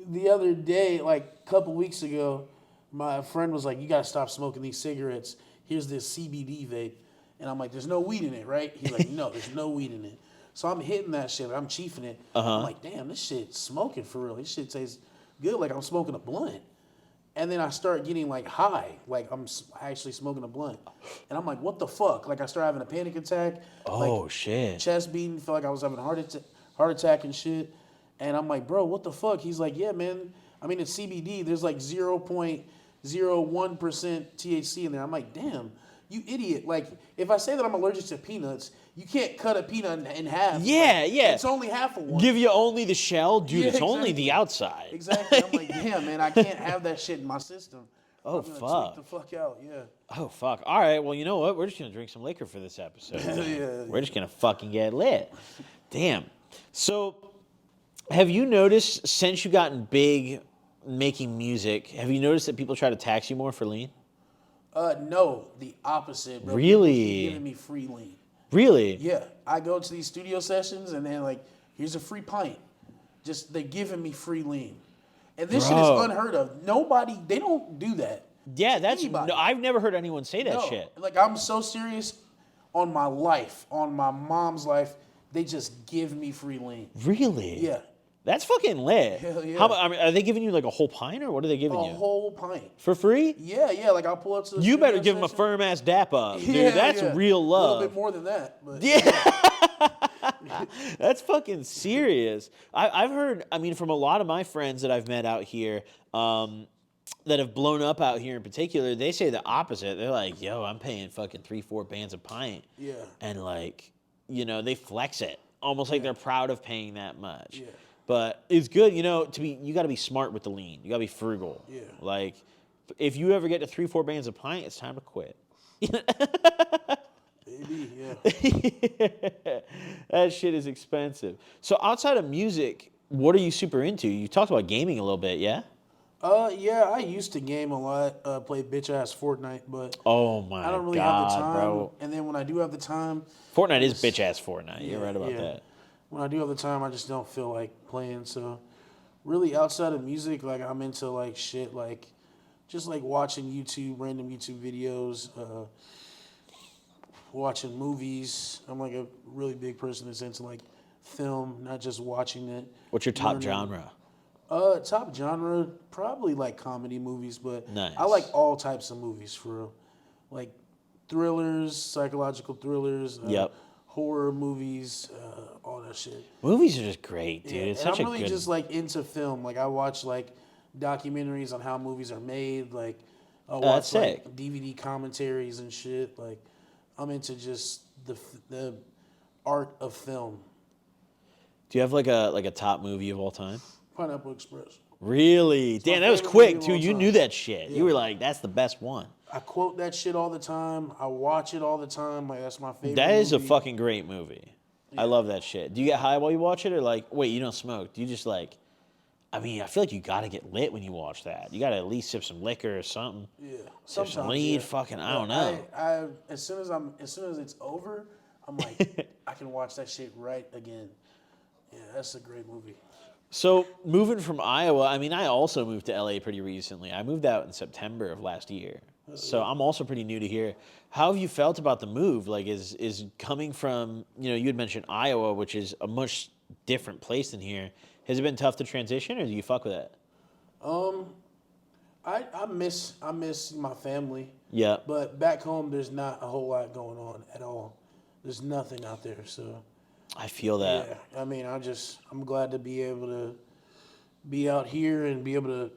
the other day, like a couple weeks ago, my friend was like, "You gotta stop smoking these cigarettes. Here's this CBD vape," and I'm like, "There's no weed in it, right?" He's like, "No, there's no weed in it." So I'm hitting that shit. I'm chiefing it. I'm like, "Damn, this shit's smoking for real. This shit tastes good. Like I'm smoking a blunt." And then I start getting like high, like I'm actually smoking a blunt, and I'm like, "What the fuck?" Like I start having a panic attack. Oh like, shit! Chest beating, felt like I was having a heart attack and shit. And I'm like, "Bro, what the fuck?" He's like, "Yeah, man. I mean, it's CBD. There's like 0.01% THC in there." I'm like, "Damn, you idiot! Like, if I say that I'm allergic to peanuts, you can't cut a peanut in half. Yeah, like, yeah. It's only half of one. Give you only the shell, dude. Yeah, It's only exactly. the outside. Exactly. I'm like, damn, man, I can't have that shit in my system. Oh, I'm gonna fuck. tweak the fuck out. Yeah. Oh, fuck. All right, well, you know what? We're just going to drink some liquor for this episode. Yeah, We're just going to fucking get lit. Damn. So, have you noticed, since you've gotten big making music, have you noticed that people try to tax you more for lean? No, the opposite, bro. Really? People keep giving me free lean. Really? Yeah, I go to these studio sessions and then like, here's a free pint. Just they're giving me free lean, and this shit is Bro. unheard of. Nobody, they don't do that. Yeah, that's. Anybody. No, I've never heard anyone say that No, shit. like I'm so serious on my life, on my mom's life. They just give me free lean. Really? Yeah, That's fucking lit. Hell yeah. I mean, are they giving you like a whole pint, or what are they giving a you? whole pint. For free? Yeah. Like I'll pull up to the You better studio give them a session. firm ass dap up, dude. Yeah, That's yeah. real A love. little bit more than that, but Yeah. That's fucking serious. I've heard, I mean, from a lot of my friends that I've met out here that have blown up out here in particular, they say the opposite. They're like, yo, I'm paying fucking 3-4 bands a pint. Yeah. And like, you know, they flex it. Almost like they're proud of paying that much. Yeah. But it's good, you know, you got to be smart with the lean. You got to be frugal. Yeah. Like, if you ever get to 3-4 bands a pint, it's time to quit. Maybe, yeah. That shit is expensive. So outside of music, what are you super into? You talked about gaming a little bit, yeah? Yeah, I used to game a lot, play bitch ass Fortnite, but Oh my god, I don't really have the time. bro. And then when I do have the time, Fortnite is bitch ass Fortnite. You're Yeah, right about yeah. that. when I do have the time, I just don't feel like playing. So, really, outside of music, like I'm into like shit, like just like watching YouTube, random YouTube videos, watching movies. I'm like a really big person that's into like film, not just watching it. What's your top learning. genre? Top genre, probably like comedy movies, but Nice. I like all types of movies for real. Like thrillers, psychological thrillers, Yep. horror movies, all that shit. Movies are just great, dude. Yeah, It's and such I'm a really good. just like into film. Like I watch like documentaries on how movies are made. Like I that's watch sick. like DVD commentaries and shit. Like I'm into just the art of film. Do you have like a top movie of all time? Pineapple Express. Really? Damn, that was favorite quick movie too. of all You time. knew that shit. Yeah. You were like, that's the best one. I quote that shit all the time. I watch it all the time. Like that's my favorite. That is a movie. fucking great movie. I love that shit. Do you get high while you watch it, or like, wait, you don't smoke? Do you just like? I mean, I feel like you gotta get lit when you watch that. You gotta at least sip some liquor or something. Yeah. Sip some Sometimes, weed. yeah. Fucking, I But don't know. I as soon as it's over, I'm like I can watch that shit right again. Yeah, that's a great movie. So moving from Iowa, I mean, I also moved to LA pretty recently. I moved out in September of last year. So I'm also pretty new to here. How have you felt about the move? Like, is coming from, you had mentioned Iowa, which is a much different place than here. Has it been tough to transition, or do you fuck with it? I miss my family. Yeah. But back home, there's not a whole lot going on at all. There's nothing out there. So I feel that. yeah, I mean, I'm glad to be able to be out here and be able to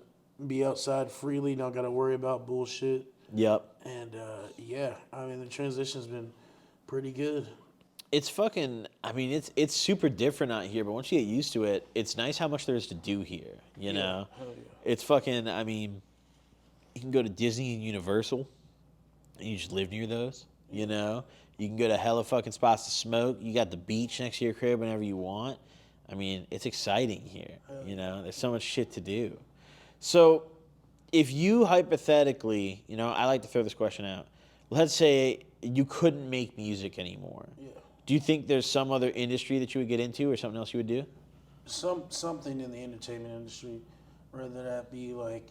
be outside freely. Don't got to worry about bullshit. Yep. And yeah, I mean, the transition's been pretty good. It's fucking, I mean, it's super different out here, but once you get used to it, it's nice how much there is to do here, you know? Hell yeah. It's fucking, I mean, you can go to Disney and Universal, and you just live near those, you know? You can go to hella fucking spots to smoke. You got the beach next to your crib whenever you want. I mean, it's exciting here, you know? There's so much shit to do. So, if you hypothetically, I like to throw this question out. Let's say you couldn't make music anymore. Yeah. Do you think there's some other industry that you would get into or something else you would do? Something in the entertainment industry, whether that be like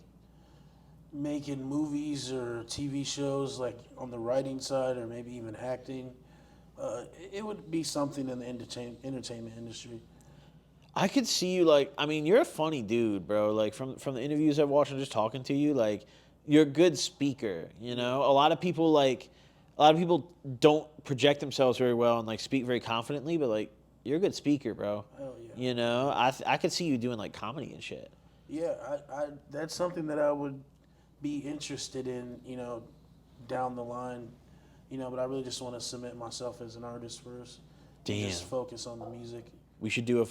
making movies or TV shows, like on the writing side, or maybe even acting. It would be something in the entertainment industry. I could see you you're a funny dude, bro. Like from the interviews I've watched and just talking to you, like you're a good speaker, A lot of people don't project themselves very well and like speak very confidently, but like you're a good speaker, bro. Hell yeah. I could see you doing like comedy and shit. Yeah, I that's something that I would be interested in, down the line, But I really just want to cement myself as an artist first. Damn. And just focus on the music. We should do a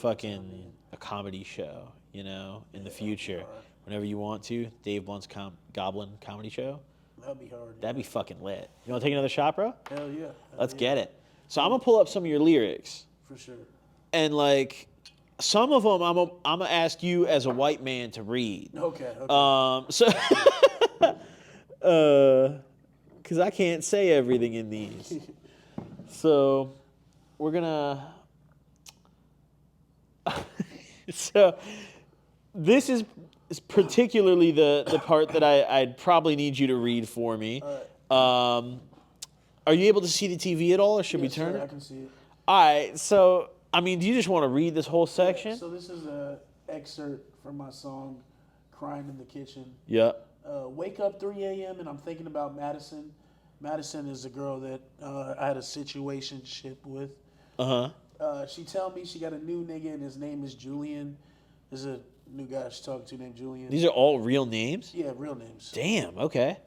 comedy show, in the future. Whenever you want to. Dave Blunt's Goblin comedy show. That'd be hard. That'd be fucking lit. You want to take another shot, bro? Hell yeah. Let's get it. So I'm going to pull up some of your lyrics. For sure. And, like, some of them I'm going to ask you as a white man to read. Okay. Because I can't say everything in these. So we're going to... So this is particularly the part that I'd probably need you to read for me. Are you able to see the TV at all, or should we turn it? I can see it. All right, so, do you just want to read this whole section? Yeah, so this is an excerpt from my song, Crying in the Kitchen. Yeah. Wake up 3 a.m. and I'm thinking about Madison. Madison is a girl that I had a situationship with. Uh-huh. She tell me she got a new nigga and his name is Julian. There's a new guy she's talking to named Julian. These are all real names? Yeah, real names. Damn, okay.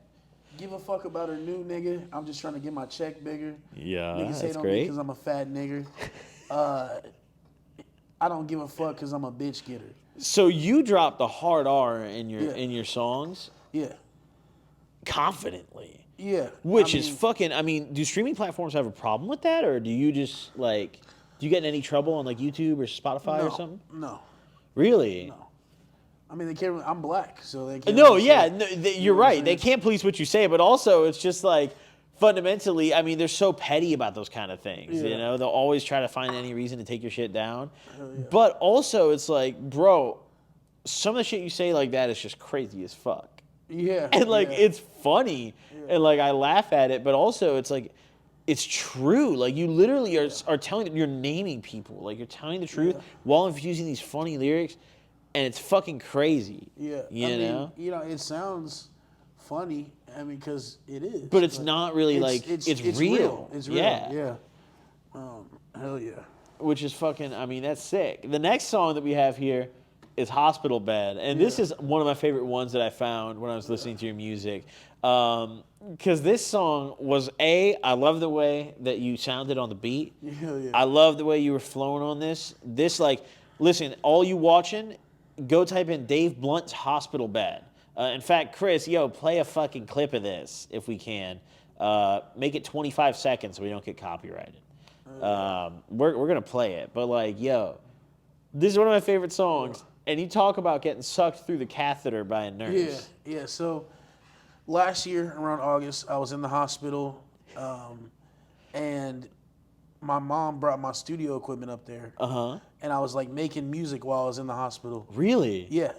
Give a fuck about her new nigga. I'm just trying to get my check bigger. Yeah, Niggas hate that's on me great. because I'm a fat nigger. I don't give a fuck because I'm a bitch getter. So you dropped the hard R in Yeah. your songs Yeah. confidently. Yeah. Which is fucking, do streaming platforms have a problem with that? Or do you just, do you get in any trouble on, YouTube or Spotify or something? No. Really? No. They can't. I'm black, so they can't. No, really yeah, say- you're what I'm right. They saying? can't police what you say, but also it's just fundamentally, they're so petty about those kind of things. Yeah. They'll always try to find any reason to take your shit down. Hell yeah. But also, it's bro, some of the shit you say like that is just crazy as fuck. Yeah. And yeah. it's funny, and I laugh at it, but also it's it's true. You literally are telling, you're naming people. You're telling the truth while infusing these funny lyrics. And it's fucking crazy. Yeah. You know? It sounds funny. Because it is. But it's not really it's real. It's real. Yeah. Hell yeah. Which is fucking, that's sick. The next song that we have here is Hospital Bed. And this is one of my favorite ones that I found when I was listening to your music. Because this song was, I love the way that you sounded on the beat. Hell yeah. I love the way you were flowing on this. Listen, all you watching, go type in Dave Blunt's Hospital Bed. In fact, Chris, play a fucking clip of this if we can. Make it 25 seconds so we don't get copyrighted. We're going to play it. But, this is one of my favorite songs. And you talk about getting sucked through the catheter by a nurse. Yeah. So last year, around August, I was in the hospital. And my mom brought my studio equipment up there. Uh-huh. And I was making music while I was in the hospital. Really? Yeah.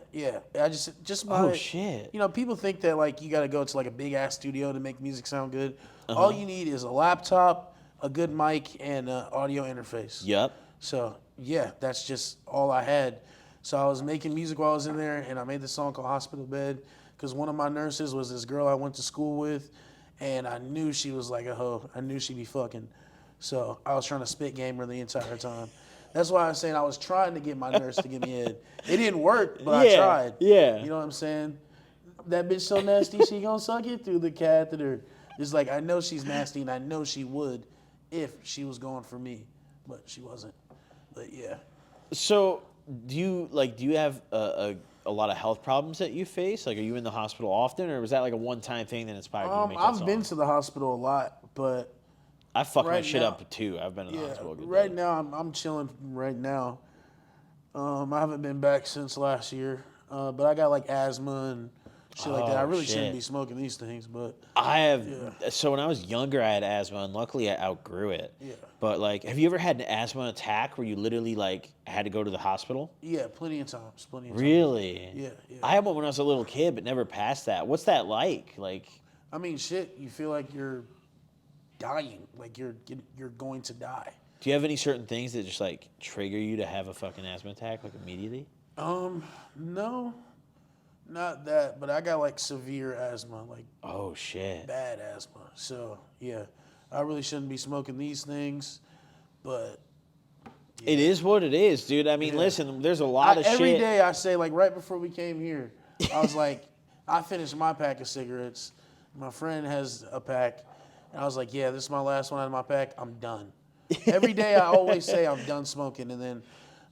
I just my. Oh, shit. People think that you got to go to a big ass studio to make music sound good. All you need is a laptop, a good mic, and an audio interface. Yep. So yeah, that's just all I had. So I was making music while I was in there, and I made this song called Hospital Bed because one of my nurses was this girl I went to school with, and I knew she was like a hoe. I knew she'd be fucking. So I was trying to spit game her the entire time. That's why I was saying I was trying to get my nurse to give me head. It didn't work, but I tried. Yeah. You know what I'm saying? That bitch so nasty, she gonna suck it through the catheter. It's I know she's nasty, and I know she would if she was going for me, but she wasn't. But yeah. So do you have a lot of health problems that you face? Are you in the hospital often, or was that a one-time thing that inspired you to make that song? I've been to the hospital a lot, but I fucked my right shit now- up too. I've been in the hospital a good right bit. now I'm chilling right now. I haven't been back since last year, but I got asthma and shit like that. I really shouldn't shit. be smoking these things, but I have. So when I was younger, I had asthma, and luckily I outgrew it. Yeah. But have you ever had an asthma attack where you literally had to go to the hospital? yeah, plenty of times. Really? Yeah. I had one when I was a little kid, but never passed that. What's that like? I mean, shit, you feel like you're dying, you're going to die. Do you have any certain things that just trigger you to have a fucking asthma attack immediately? No, not that, but I got severe asthma, Oh shit. bad asthma. So yeah, I really shouldn't be smoking these things, but It is what it is, dude. Listen, there's a lot of shit. every day I say right before we came here, I was I finished my pack of cigarettes. My friend has a pack. And I was like, yeah, this is my last one out of my pack. I'm done. Every day I always say I'm done smoking, and then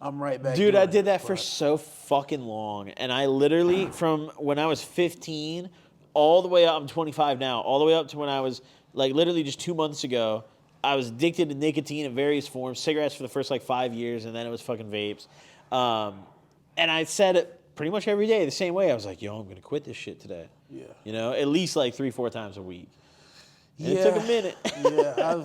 I'm right back. Dude, I doing did it. that for so fucking long. And I literally, from when I was 15 all the way up, I'm 25 now, all the way up to when I was, like, literally just 2 months ago, I was addicted to nicotine in various forms, cigarettes for the first, like, 5 years, and then it was fucking vapes. And I said it pretty much every day the same way. I was like, yo, I'm going to quit this shit today. Yeah. You know, at least, like, 3-4 times a week. And Yeah. it took a minute. Yeah,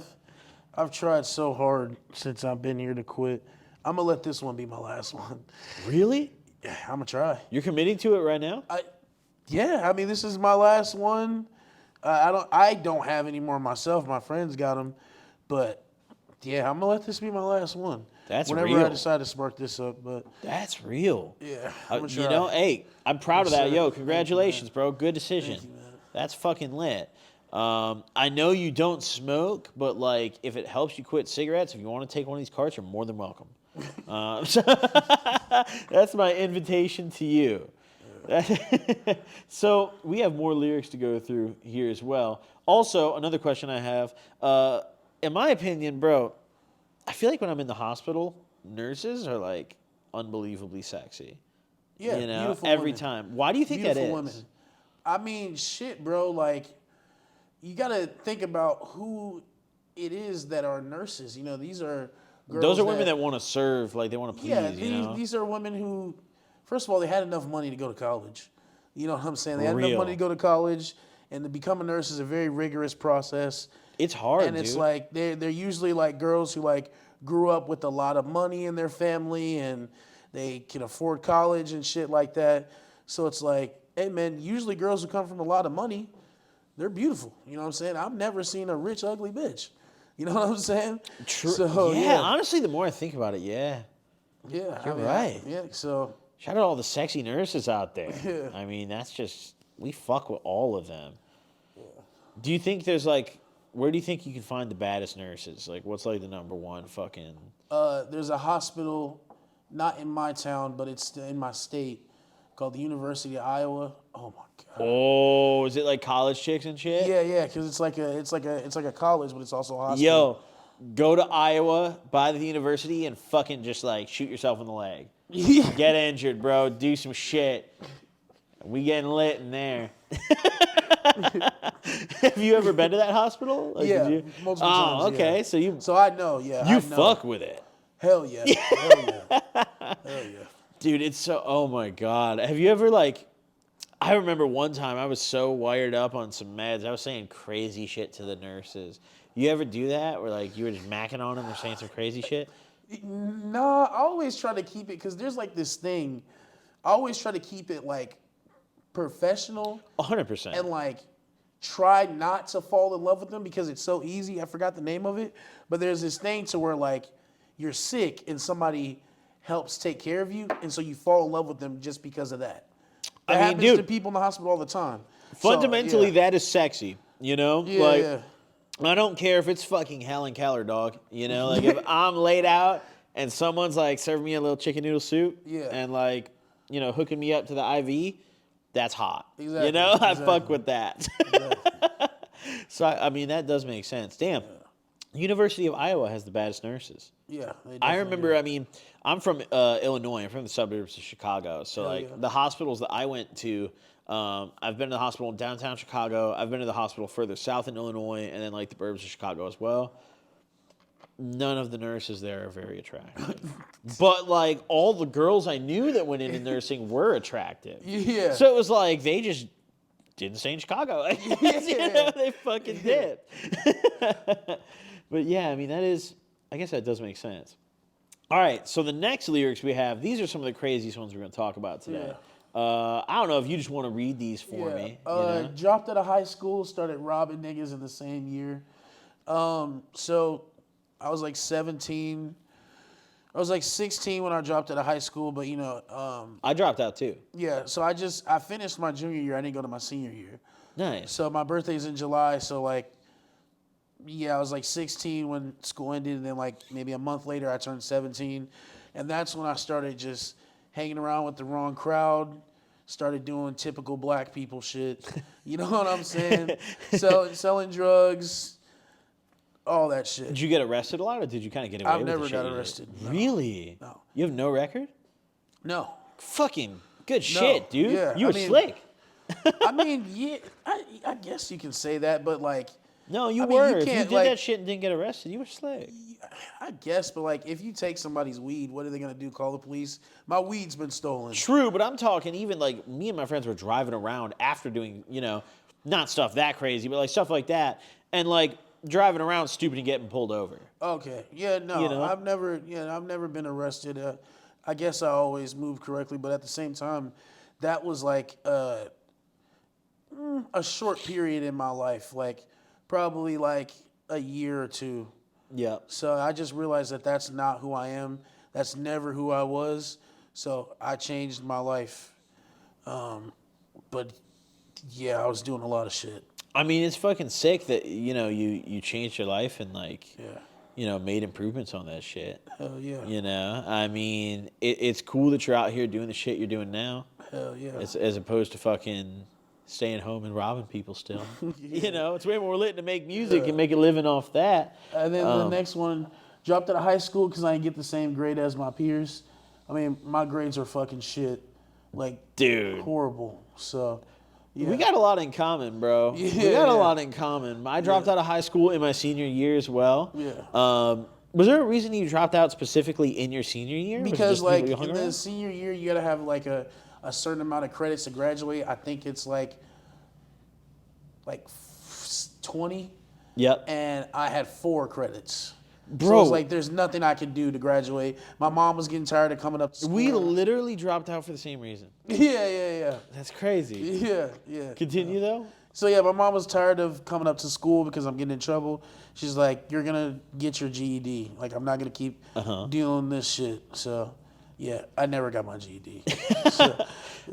I've tried so hard since I've been here to quit. I'm gonna let this one be my last one. Really? Yeah, I'm gonna try. You're committing to it right now? I mean, this is my last one. I don't have any more myself. My friends got them, but yeah, I'm gonna let this be my last one. That's whenever real. I decide to spark this up, but That's real. yeah, I'm gonna try. You know, hey, I'm proud of that. sir. Yo, Thank you, congratulations, bro. Good decision. Thank you, man. That's fucking lit. I know you don't smoke, but like, if it helps you quit cigarettes, if you want to take one of these carts, you're more than welcome. That's my invitation to you. So we have more lyrics to go through here as well. Also, another question I have, in my opinion, bro, I feel like when I'm in the hospital, nurses are like unbelievably sexy. Yeah, you know, beautiful every women. time. Why do you think Beautiful that is? women. I mean, shit, bro. Like, you gotta think about who it is that are nurses. You know, these are girls. Those are women that want to serve, like they want to please. Yeah, you know? these are women who, first of all, they had enough money to go to college. You know what I'm saying? They had enough Real. money to go to college, and to become a nurse is a very rigorous process. It's hard, And it's dude. like they're usually like girls who like grew up with a lot of money in their family and they can afford college and shit like that. So it's like, hey man, usually girls who come from a lot of money, they're beautiful. You know what I'm saying? I've never seen a rich ugly bitch. You know what I'm saying? True. So, yeah, honestly, the more I think about it, yeah. Yeah, You're right. Yeah, so Shout out all the sexy nurses out there. Yeah. I mean, that's just, we fuck with all of them. Do you think there's like, where do you think you can find the baddest nurses? Like, what's like the number one fucking... there's a hospital, not in my town, but it's in my state, called the University of Iowa. Oh my god. Oh, is it like college chicks and shit? Yeah, because it's like a college, but it's also a hospital. Yo, go to Iowa, by the university, and fucking just like shoot yourself in the leg. Yeah. Get injured, bro. Do some shit. We getting lit in there. Have you ever been to that hospital? Like, Yeah, did you? multiple Oh, times, okay. yeah. So you So I know, yeah. you I know. fuck with it, Hell yeah. Hell yeah. Hell yeah. dude. It's so. Oh my god. Have you ever like? I remember one time I was so wired up on some meds. I was saying crazy shit to the nurses. You ever do that? Where like you were just macking on them or saying some crazy shit? Nah, I always try to keep it, because there's like this thing. I always try to keep it like professional 100%. and like try not to fall in love with them because it's so easy. I forgot the name of it, but there's this thing to where like you're sick and somebody helps take care of you, and so you fall in love with them just because of that. That happens to dude, people in the hospital all the time. So, fundamentally, yeah. that is sexy. You know, Yeah, like yeah. I don't care if it's fucking Helen Keller, dog. You know, like if I'm laid out and someone's like serving me a little chicken noodle soup, Yeah. and like you know hooking me up to the IV, that's hot. Exactly, You know, I exactly. fuck with that. So I mean that does make sense. Damn, University of Iowa has the baddest nurses. Yeah, they I definitely remember, do. I mean, I'm from Illinois. I'm from the suburbs of Chicago. So, Hell like, yeah. the hospitals that I went to, I've been to the hospital in downtown Chicago. I've been to the hospital further south in Illinois, and then, like, the burbs of Chicago as well. None of the nurses there are very attractive. But, like, all the girls I knew that went into nursing were attractive. Yeah. So it was like, they just didn't stay in Chicago. I guess, you know, they fucking did. But, yeah, I mean, that is... I guess that does make sense. All right, so the next lyrics we have, these are some of the craziest ones we're going to talk about today. I don't know if you just want to read these for me. You know? Dropped out of high school, started robbing niggas in the same year. So I was like 17. I was like 16 when I dropped out of high school, but you know, I dropped out too. yeah. So I finished my junior year. I didn't go to my senior year. Nice. So my birthday's in July. So like, yeah, I was like 16 when school ended, and then like maybe a month later I turned 17, and that's when I started just hanging around with the wrong crowd, started doing typical black people shit. You know what I'm saying? Selling drugs, all that shit. Did you get arrested a lot, or did you kind of get away I've with the never shit got you did? arrested. No. Really? No. You have no record? No. Fucking good shit, dude. Yeah, You I were mean- slick. I mean, yeah, I guess you can say that, but like, No, you I mean, were. you If you can't, did like- that shit and didn't get arrested, you were slick. I guess, but like, if you take somebody's weed, what are they gonna do? Call the police? My weed's been stolen. True, but I'm talking even like me and my friends were driving around after doing, not stuff that crazy, but like stuff like that, and like driving around stupid and getting pulled over. Okay, yeah, no, You know? I've never been arrested. I guess I always moved correctly, but at the same time, that was like a short period in my life, like probably like a year or two. Yeah. So I just realized that that's not who I am. That's never who I was. So I changed my life. But yeah, I was doing a lot of shit. I mean, it's fucking sick that, you changed your life and like, Yeah. made improvements on that shit. Hell yeah. I mean, it's cool that you're out here doing the shit you're doing now. Hell yeah. As opposed to fucking staying home and robbing people still. It's way more lit to make music and make a living off that. And then the next one, dropped out of high school because I didn't get the same grade as my peers. I mean, my grades are fucking shit. Like, Dude. horrible. So, yeah. We got a lot in common, bro. We got a lot in common. I dropped out of high school in my senior year as well. Yeah. Was there a reason you dropped out specifically in your senior year? Was it Because just like people you hung in the around? senior year, you gotta have like a certain amount of credits to graduate. I think it's like 20, Yep. and I had 4 credits. So Bro. it's like there's nothing I could do to graduate. My mom was getting tired of coming up to school. We literally dropped out for the same reason. Yeah. That's crazy. Yeah. Continue though. So yeah, my mom was tired of coming up to school because I'm getting in trouble. She's like, "You're gonna get your GED. Like, I'm not gonna keep dealing this shit." So, yeah, I never got my GED. So,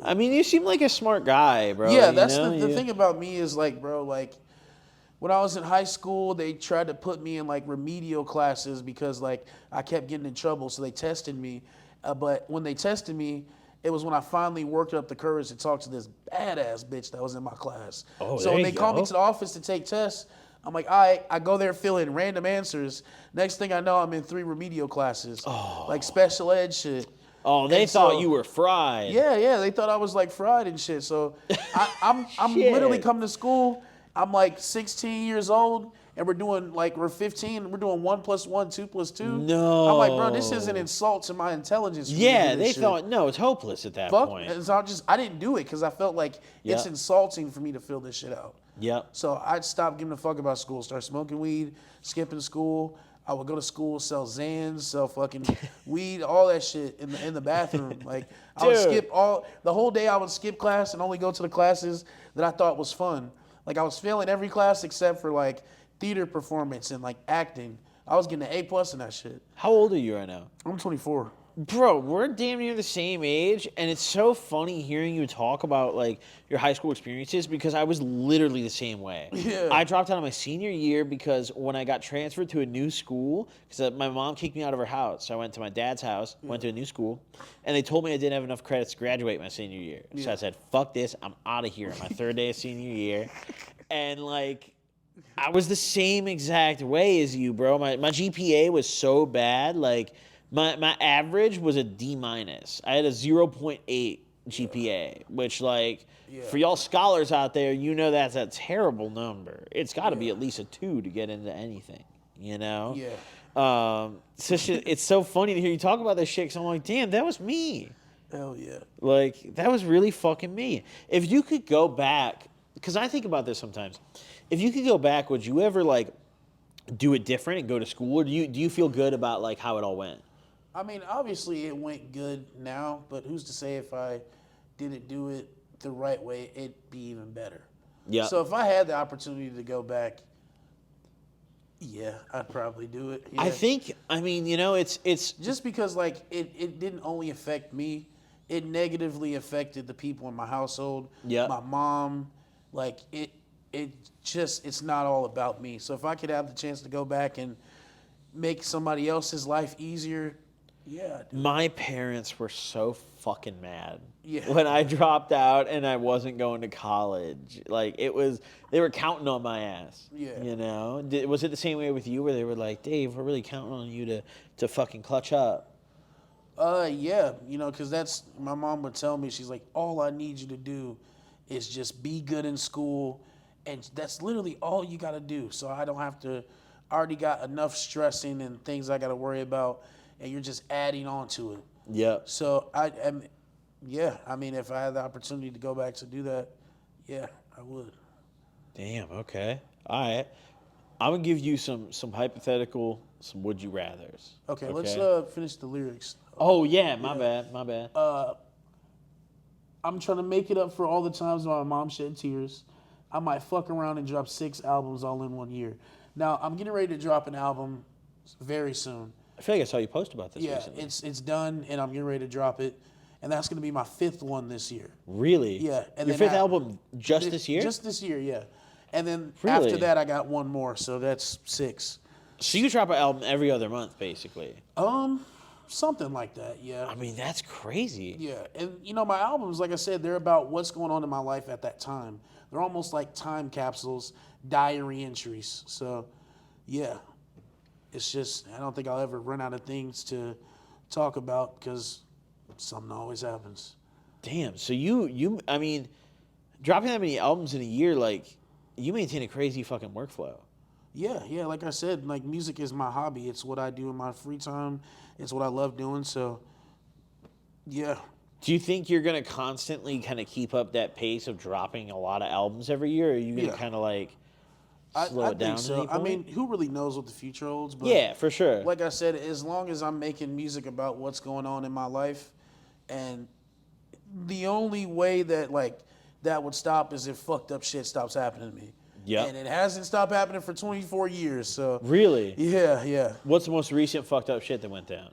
I mean, you seem like a smart guy, bro. yeah, that's the thing about me is like, bro, like when I was in high school, they tried to put me in like remedial classes because like I kept getting in trouble, so they tested me. But when they tested me, it was when I finally worked up the courage to talk to this badass bitch that was in my class. Oh, So there when you they called me go. to the office to take tests, I'm like, all right, I go there, fill in random answers. Next thing I know, I'm in 3 remedial classes, like special ed shit. Oh, they And thought so- you were fried. Yeah, they thought I was like fried and shit. So I'm Shit. literally coming to school. I'm like 16 years old, and we're 15. We're doing 1 + 1, 2 + 2. No. I'm like, bro, this is an insult to my intelligence. for me to Yeah, do this they shit. thought, no, it's hopeless at that Fuck. point. And so I didn't do it because I felt like it's Yeah. insulting for me to fill this shit out. Yep. So I stopped giving a fuck about school. Start smoking weed, skipping school. I would go to school, sell Zans, sell fucking weed, all that shit in the bathroom. Like I would Dude. skip the whole day. I would skip class and only go to the classes that I thought was fun. Like I was failing every class except for like theater performance and like acting. I was getting an A+ in that shit. How old are you right now? I'm 24. Bro, we're damn near the same age, and it's so funny hearing you talk about like your high school experiences because I was literally the same way. Yeah. I dropped out of my senior year because when I got transferred to a new school, because my mom kicked me out of her house, so I went to my dad's house, went to a new school, and they told me I didn't have enough credits to graduate my senior year. So I said, "Fuck this, I'm out of here." My 3rd day of senior year, and like. I was the same exact way as you, bro. My GPA was so bad. Like, my average was a D-. I had a 0.8 GPA, which, like, for y'all scholars out there, that's a terrible number. It's got to be at least a 2 to get into anything, Yeah. It's so funny to hear you talk about this shit, because I'm like, damn, that was me. Hell yeah. Like, that was really fucking me. If you could go back, because I think about this sometimes. If you could go back, would you ever, like, do it different and go to school? Or do you feel good about, like, how it all went? I mean, obviously it went good now, but who's to say if I didn't do it the right way, it'd be even better. Yeah. So if I had the opportunity to go back, yeah, I'd probably do it. Yeah. I think, it's Just because, like, it didn't only affect me, it negatively affected the people in my household. Yeah. My mom, like, it's not all about me. So if I could have the chance to go back and make somebody else's life easier, Yeah. My parents were so fucking mad Yeah. when I dropped out and I wasn't going to college. Like they were counting on my ass. Yeah. You know, was it the same way with you, where they were like, "Dave, we're really counting on you to fucking clutch up"? Yeah, because that's my mom would tell me. She's like, all I need you to do is just be good in school, and that's literally all you got to do. So I don't have to. I already got enough stressing and things I got to worry about, and you're just adding on to it. Yep. So I am, yeah. I mean, if I had the opportunity to go back to do that, yeah, I would. Damn. Okay. All right. I'm gonna give you some hypothetical, some would you rather's. Okay, let's finish the lyrics. Oh yeah, my Yeah. bad. My bad. I'm trying to make it up for all the times my mom shed tears. I might fuck around and drop 6 albums all in 1 year. Now I'm getting ready to drop an album very soon. I feel like I saw you post about this Yeah, recently. it's done and I'm getting ready to drop it, and that's going to be my 5th one this year. Really? Yeah, and Your then 5th album just this year? Just this year, yeah. And then Really? after that, I got one more, so that's 6. So you drop an album every other month, basically. Something like that, yeah. I mean, that's crazy. Yeah, and my albums, like I said, they're about what's going on in my life at that time. They're almost like time capsules, diary entries. So, yeah, it's just I don't think I'll ever run out of things to talk about because something always happens. Damn. So I mean, dropping that many albums in a year, like, you maintain a crazy fucking workflow. Yeah, like I said, like music is my hobby. It's what I do in my free time. It's what I love doing. So, yeah. Do you think you're gonna constantly kind of keep up that pace of dropping a lot of albums every year, or are you gonna kind of like slow it down? Think so. At any I point? mean, who really knows what the future holds? But Yeah, for sure. like I said, as long as I'm making music about what's going on in my life, and the only way that that would stop is if fucked up shit stops happening to me. Yep. And it hasn't stopped happening for 24 years. So Really? yeah. What's the most recent fucked up shit that went down?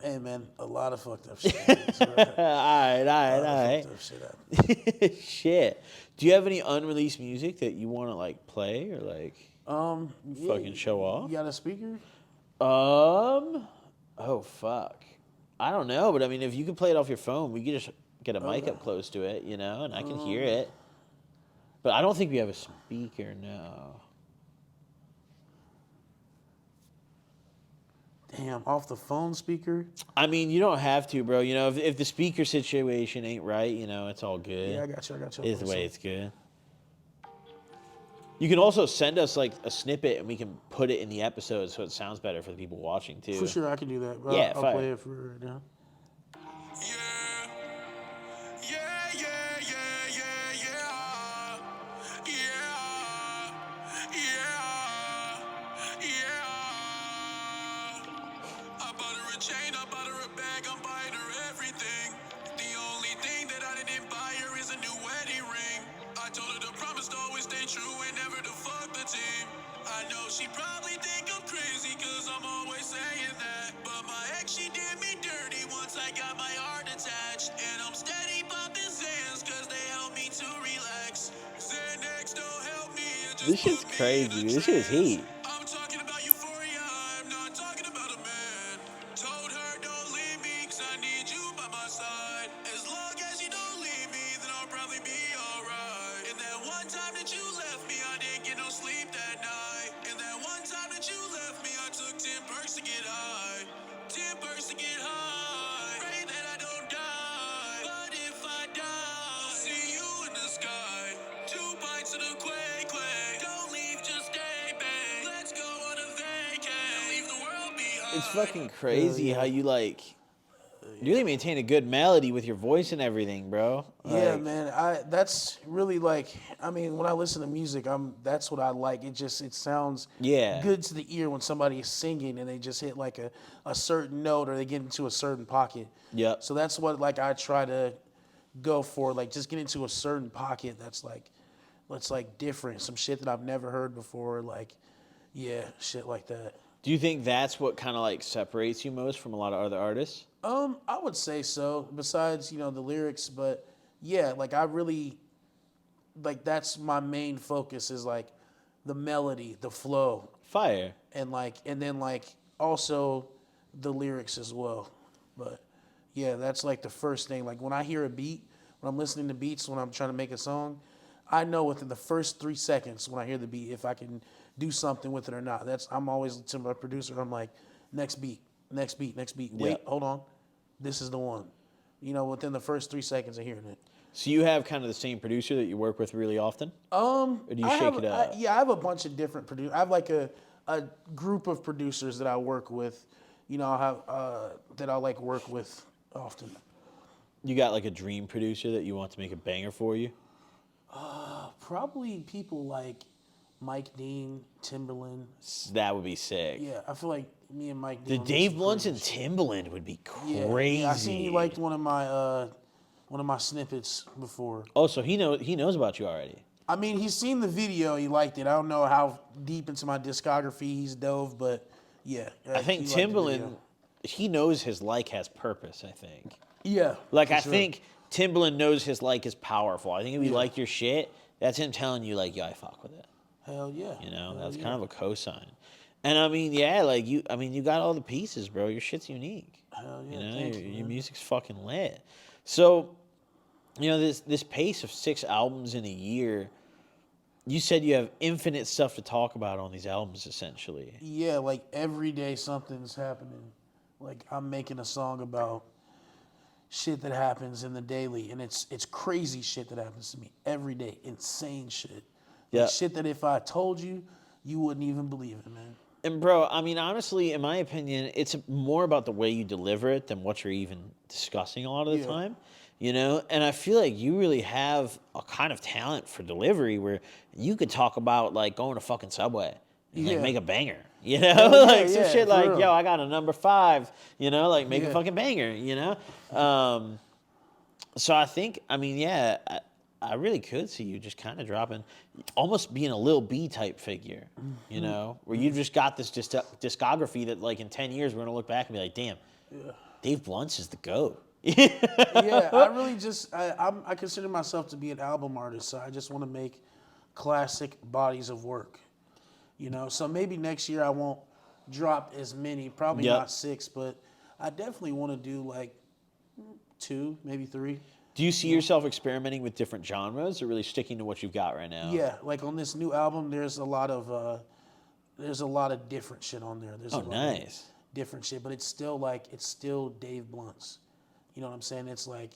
Hey man, a lot of fucked up shit. All right. Fucked up shit happened. Shit. Do you have any unreleased music that you want to like play or like Yeah, fucking show off? You got a speaker? Oh fuck. I don't know, but I mean, if you could play it off your phone, we could just get a mic up close to it, and I can hear it. But I don't think we have a speaker, no. Damn, off the phone speaker? I mean, you don't have to, bro. If the speaker situation ain't right, it's all good. Yeah, I got you. It's the way it's good. You can also send us like a snippet, and we can put it in the episode so it sounds better for the people watching too. For sure, I can do that. Yeah, I'll fire. play it for right now. Chain, I bought her a bag, I'm buying her everything. The only thing that I didn't buy her is a new wedding ring. I told her to promise to always stay true and never to fuck the team. I know she probably think I'm crazy cause I'm always saying that. But my ex, she did me dirty once I got my heart attached. And I'm steady popping Zans cause they help me to relax. Xanax don't help me, it just This shit's put me in crazy. a This shit is trance. heat. I'm talking about euphoria, I'm not talking about a man. Told her don't leave me cause I need you by my side. As long as you don't leave me, then I'll probably be alright. And that one time that you left me, I didn't get no sleep that night. And that one time that you left me, I took 10 perks to get high. 10 perks to get high. Pray that I don't die. But if I die, I'll see you in the sky. 2 bites of the quake. Don't leave, just stay, babe. Let's go on a vacay. Leave the world behind. It's fucking crazy how you you really maintain a good melody with your voice and everything, bro. Yeah, Like, man. That's really I mean, when I listen to music, that's what I like. It sounds good to the ear when somebody is singing and they just hit like a certain note or they get into a certain pocket. Yep. So that's what I try to go for, just get into a certain pocket that's different, some shit that I've never heard before, shit like that. Do you think that's what kind of separates you most from a lot of other artists? I would say so. Besides, the lyrics, but yeah, I really that's my main focus is the melody, the flow. Fire. and then also the lyrics as well. But yeah, that's like the first thing. Like when I hear a beat, when I'm listening to beats, when I'm trying to make a song, I know within the first 3 seconds when I hear the beat if I can do something with it or not. I'm always to my producer. I'm like, next beat, next beat, next beat. Wait, Yeah. hold on, this is the one. Within the first 3 seconds of hearing it. So you have kind of the same producer that you work with really often? Or do you shake it up? I have a bunch of different producers. I have like a group of producers that I work with. I have that I like work with often. You got like a dream producer that you want to make a banger for you? Probably people like Mike Dean, Timberland. That would be sick. Yeah, I feel like me and Mike The Dean. Dave Blunts and Timbaland would be crazy. Yeah, I seen he liked one of my snippets before. Oh, so he knows about you already. I mean, he's seen the video. He liked it. I don't know how deep into my discography he's dove, but yeah. I think he liked the Timbaland, video. he knows his like has purpose, I think. Yeah. Like, for I sure. think Timbaland knows his like is powerful. I think if you like your shit, that's him telling you, like, yo, I fuck with it. Hell yeah. That's kind of a cosign. And I mean, yeah, like, you got all the pieces, bro. Your shit's unique. Hell yeah. Your music's fucking lit. So, this pace of 6 albums in a year, you said you have infinite stuff to talk about on these albums, essentially. Yeah, like every day something's happening. Like I'm making a song about shit that happens in the daily, and it's crazy shit that happens to me every day. Insane shit. Yeah. Like shit that if I told you, you wouldn't even believe it, man. And bro, I mean, honestly, in my opinion, it's more about the way you deliver it than what you're even discussing a lot of the time. And I feel like you really have a kind of talent for delivery where you could talk about like going to fucking Subway and like make a banger, like some shit like, real. yo, I got a number 5, like make a Yeah. fucking banger, So I think, I mean, yeah, I really could see you just kind of dropping, almost being a Lil B type figure, where you just got this discography that like in 10 years we're gonna look back and be like, damn, Dave Blunts is the GOAT. Yeah, I really just I consider myself to be an album artist, so I just want to make classic bodies of work. So maybe next year I won't drop as many, probably Yep. not 6, but I definitely want to do like 2, maybe 3. Do you see yourself experimenting with different genres or really sticking to what you've got right now? Yeah, like on this new album, there's a lot of different shit on there. There's a lot nice. of different shit, but it's still Dave Blunts. You know what I'm saying? It's like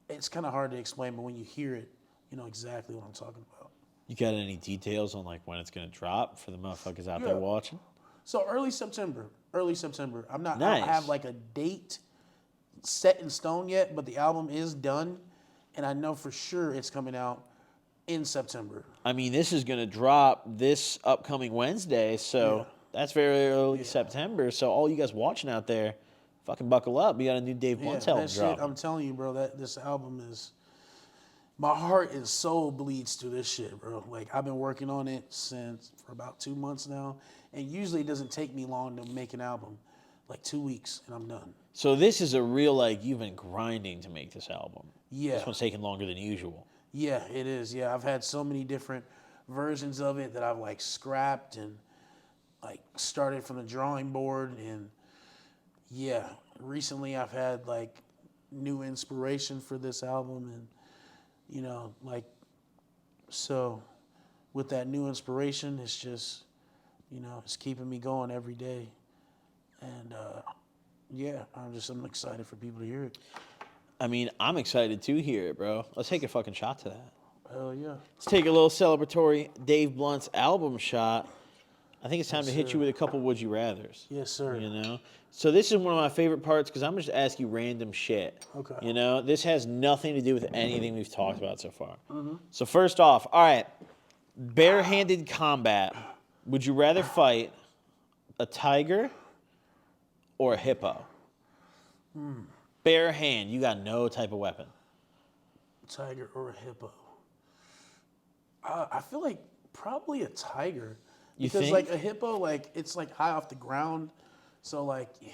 it's kind of hard to explain, but when you hear it, you know exactly what I'm talking about. You got any details on like when it's gonna drop for the motherfuckers out there Yeah. watching? So early September. I Nice. don't have like a date set in stone yet, but the album is done, and I know for sure it's coming out in September. I mean, this is gonna drop this upcoming Wednesday, so that's very early September. So all you guys watching out there, fucking buckle up. You got a new Dave Blunts album that shit, dropping. I'm telling you, bro, that this album is, my heart and soul bleeds to this shit, bro. Like, I've been working on it for about 2 months now, and usually it doesn't take me long to make an album, like 2 weeks, and I'm done. So this is a real, like, you've been grinding to make this album. Yeah. This one's taking longer than usual. Yeah, it is. Yeah, I've had so many different versions of it that I've like scrapped and like started from the drawing board, and yeah, recently I've had like new inspiration for this album, and like, so with that new inspiration, it's just, it's keeping me going every day, and yeah, I'm excited for people to hear it. I mean, I'm excited to hear it, bro. Let's take a fucking shot to that. Hell yeah. Let's take a little celebratory Dave Blunt's album shot. I think it's time to hit you with a couple Would You Rathers. Yes, sir. So this is one of my favorite parts because I'm just ask you random shit. Okay. This has nothing to do with anything we've talked about so far. So first off, all right, barehanded combat. Would you rather fight a tiger or a hippo? Bare hand, you got no type of weapon. Tiger or a hippo? I feel like probably a tiger. You because think? like a hippo, like it's like high off the ground, so like, yeah.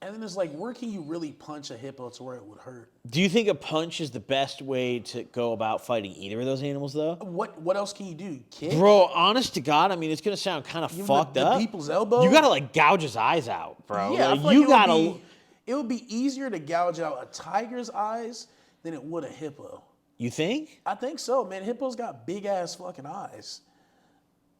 And then it's like, where can you really punch a hippo to where it would hurt? Do you think a punch is the best way to go about fighting either of those animals, though? What else can you do? Kick? Bro, honest to God, I mean, it's gonna sound kind of Give him fucked the up. people's elbow? You gotta like gouge his eyes out, bro. Yeah, I like, feel like you gotta. it would be easier to gouge out a tiger's eyes than it would a hippo. You think? I think so, man. Hippos got big ass fucking eyes.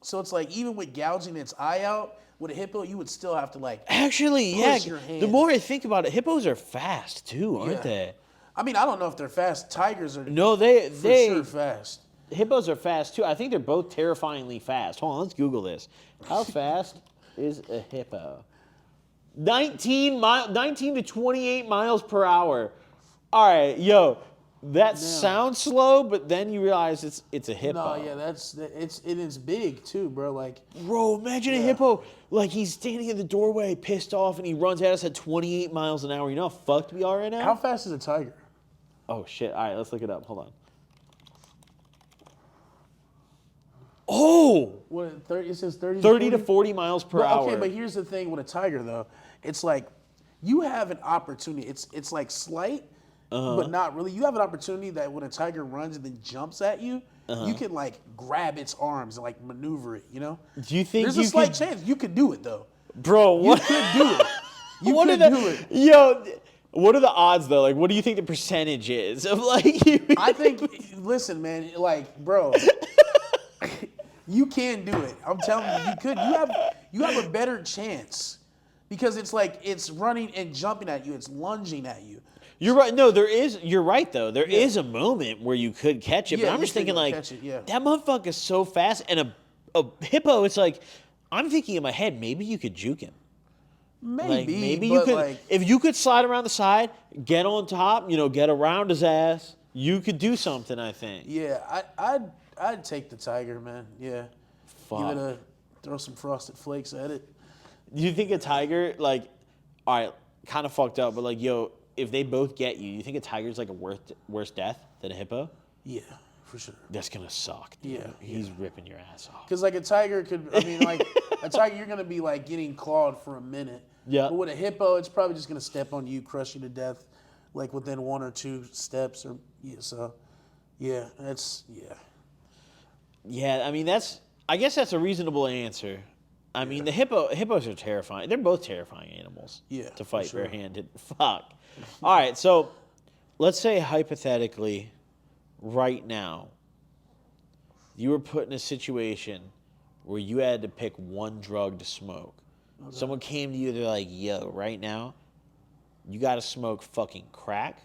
So it's like, even with gouging its eye out, with a hippo, you would still have to like Actually, push yeah. your hand. The more I think about it, hippos are fast too, aren't Yeah. they? I mean, I don't know if they're fast. Tigers are No, they for sure fast. hippos are fast too. I think they're both terrifyingly fast. Hold on, let's Google this. How fast is a hippo? 19 to 28 miles per hour. All right, yo, that sounds slow, but then you realize it's a hippo. No, yeah, it is big too, bro. Like, Bro, imagine a hippo, like he's standing in the doorway, pissed off, and he runs at us at 28 miles an hour. You know how fucked we are right now? how fast is a tiger? Oh, shit. All right, let's look it up. Hold on. Oh! What, 30, it says 30 30 to 40? 40 miles per But, hour. okay, but here's the thing with a tiger though. It's like you have an opportunity. It's like slight, but not really. You have an opportunity that when a tiger runs and then jumps at you, you can like grab its arms and like maneuver it, you know? Do you think There's you a slight could- chance you could do it though. Bro, You what? could do it. You what could are the, do it. Yo, what are the odds, though? Like, what do you think the percentage is of, like, you... I think, listen, man, like, bro, you can do it. I'm telling you, you could. You have a better chance because it's like it's running and jumping at you. It's lunging at you. You're right. No, you're right, though. There is a moment where you could catch it, Yeah, but I'm you just could thinking, go like, catch it, yeah. that motherfucker is so fast, and a hippo, it's like, I'm thinking in my head, maybe you could juke him. Like, Maybe you but could, like, if you could slide around the side, get on top, get around his ass, you could do something, I think. yeah, I'd take the tiger, man. Yeah, Fuck. throw some frosted flakes at it. Do you think a tiger, like, all right, kind of fucked up, but like, yo, if they both get you, you think a tiger's like a worse death than a hippo? Yeah, for sure. That's gonna suck, dude. Yeah, He's ripping your ass off. Because like a tiger could, I mean, like a tiger, you're gonna be like getting clawed for a minute. Yeah. But with a hippo, it's probably just gonna step on you, crush you to death, like within 1 or 2 steps. Or yeah, so yeah, Yeah, I mean I guess that's a reasonable answer. I mean the hippos are terrifying. They're both terrifying animals. Yeah, To for fight sure. barehanded. Fuck. All right, so let's say hypothetically, right now, you were put in a situation where you had to pick one drug to smoke. Okay. Someone came to you, they're like, yo, right now, you gotta smoke fucking crack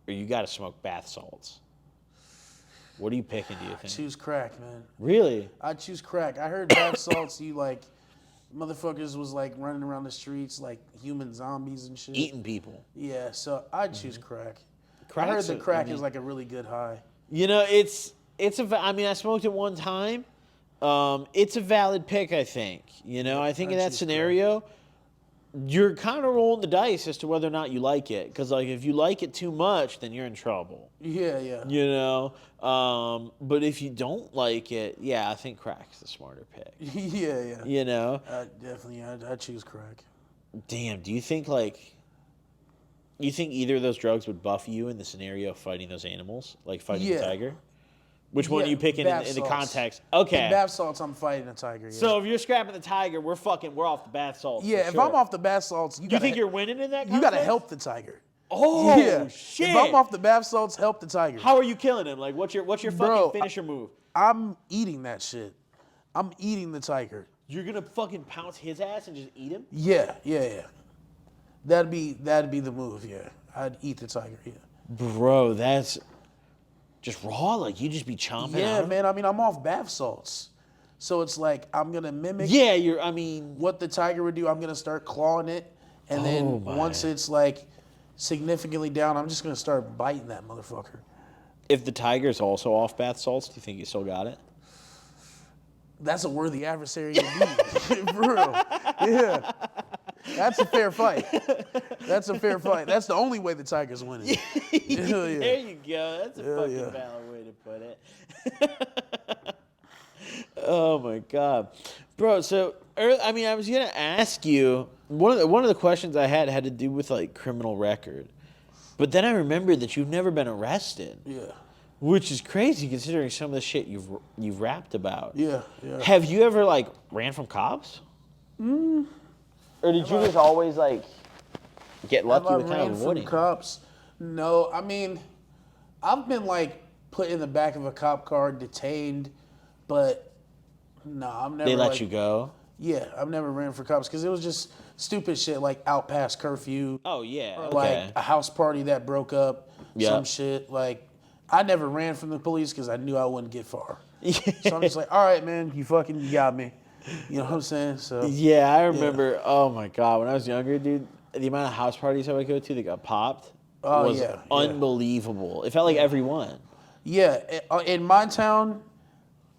or you gotta smoke bath salts. What are you picking, do you think? choose crack, man. Really? I'd choose crack. I heard bath salts, you like motherfuckers was like running around the streets like human zombies and shit. Eating people. Yeah, so I'd choose crack. I Crack's heard the a- crack I mean- is like a really good high. I mean, I smoked it one time. It's a valid pick, I think. I think in I'd that choose scenario, you're kind of rolling the dice as to whether or not you like it. Because, like, if you like it too much, then you're in trouble. Yeah. But if you don't like it, yeah, I think crack's the smarter pick. Yeah. Definitely, I'd choose crack. Damn, do you think, like, you think either of those drugs would buff you in the scenario of fighting those animals? Like fighting a Yeah. tiger? Which one are Yeah, you picking bath in the salts. context? Okay. In bath salts, I'm fighting a tiger. Yeah. So if you're scrapping the tiger, we're off the bath salts. yeah, for if sure. I'm off the bath salts, Do you think you're winning in that you got to context? help the tiger. Oh, yeah. shit. If I'm off the bath salts, help the tiger. How are you killing him? Like, what's your fucking Bro, finisher move? I'm eating that shit. I'm eating the tiger. You're gonna fucking pounce his ass and just eat him? Yeah. That'd be the move. Yeah, I'd eat the tiger. Yeah. Bro, that's just raw. Like you just be chomping. Yeah, on him? man. I mean, I'm off bath salts, so it's like I'm gonna mimic Yeah, I mean, what the tiger would do. I'm gonna start clawing it, and Oh, then my. once it's like significantly down, I'm just gonna start biting that motherfucker. if the tiger's also off bath salts, do you think you still got it? That's a worthy adversary indeed. For real. Yeah. That's a fair fight. That's a fair fight. That's the only way the tiger's winning. Hell yeah. There you go. That's a fucking yeah. valid way to put it. Oh my god, bro. So I was gonna ask you, One of the questions I had to do with like criminal record, but then I remembered that you've never been arrested. Yeah. Which is crazy considering some of the shit you've rapped about. Yeah. Have you ever like ran from cops? Or did you just always like get lucky with kind of avoiding? From cops? No, I mean, I've been like put in the back of a cop car, detained, but no, I'm never. They let like, you go. Yeah, I've never ran for cops because it was just stupid shit like out past curfew. Oh yeah. Or Okay. like a house party that broke up. Yeah. Some shit like. I never ran from the police because I knew I wouldn't get far. So I'm just like, all right, man, you got me. You know what I'm saying? So Yeah, I remember. Yeah. Oh my god, when I was younger, dude, the amount of house parties I would go to that got popped was unbelievable. It felt like every one. Yeah, in my town,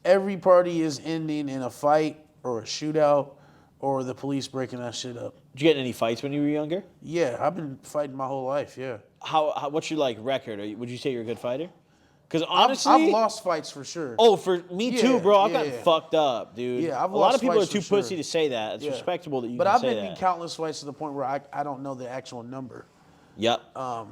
every party is ending in a fight or a shootout or the police breaking that shit up. Did you get in any fights when you were younger? Yeah, I've been fighting my whole life. Yeah. What's your like record? Would you say you're a good fighter? Because honestly, I've lost fights for sure. Oh, for me too, bro. I've gotten fucked up, dude. Yeah, I've a lot of lost people are fights too for pussy sure. to say that. It's respectable that you but can I've say that. been in countless fights to the point where I don't know the actual number. Yep. I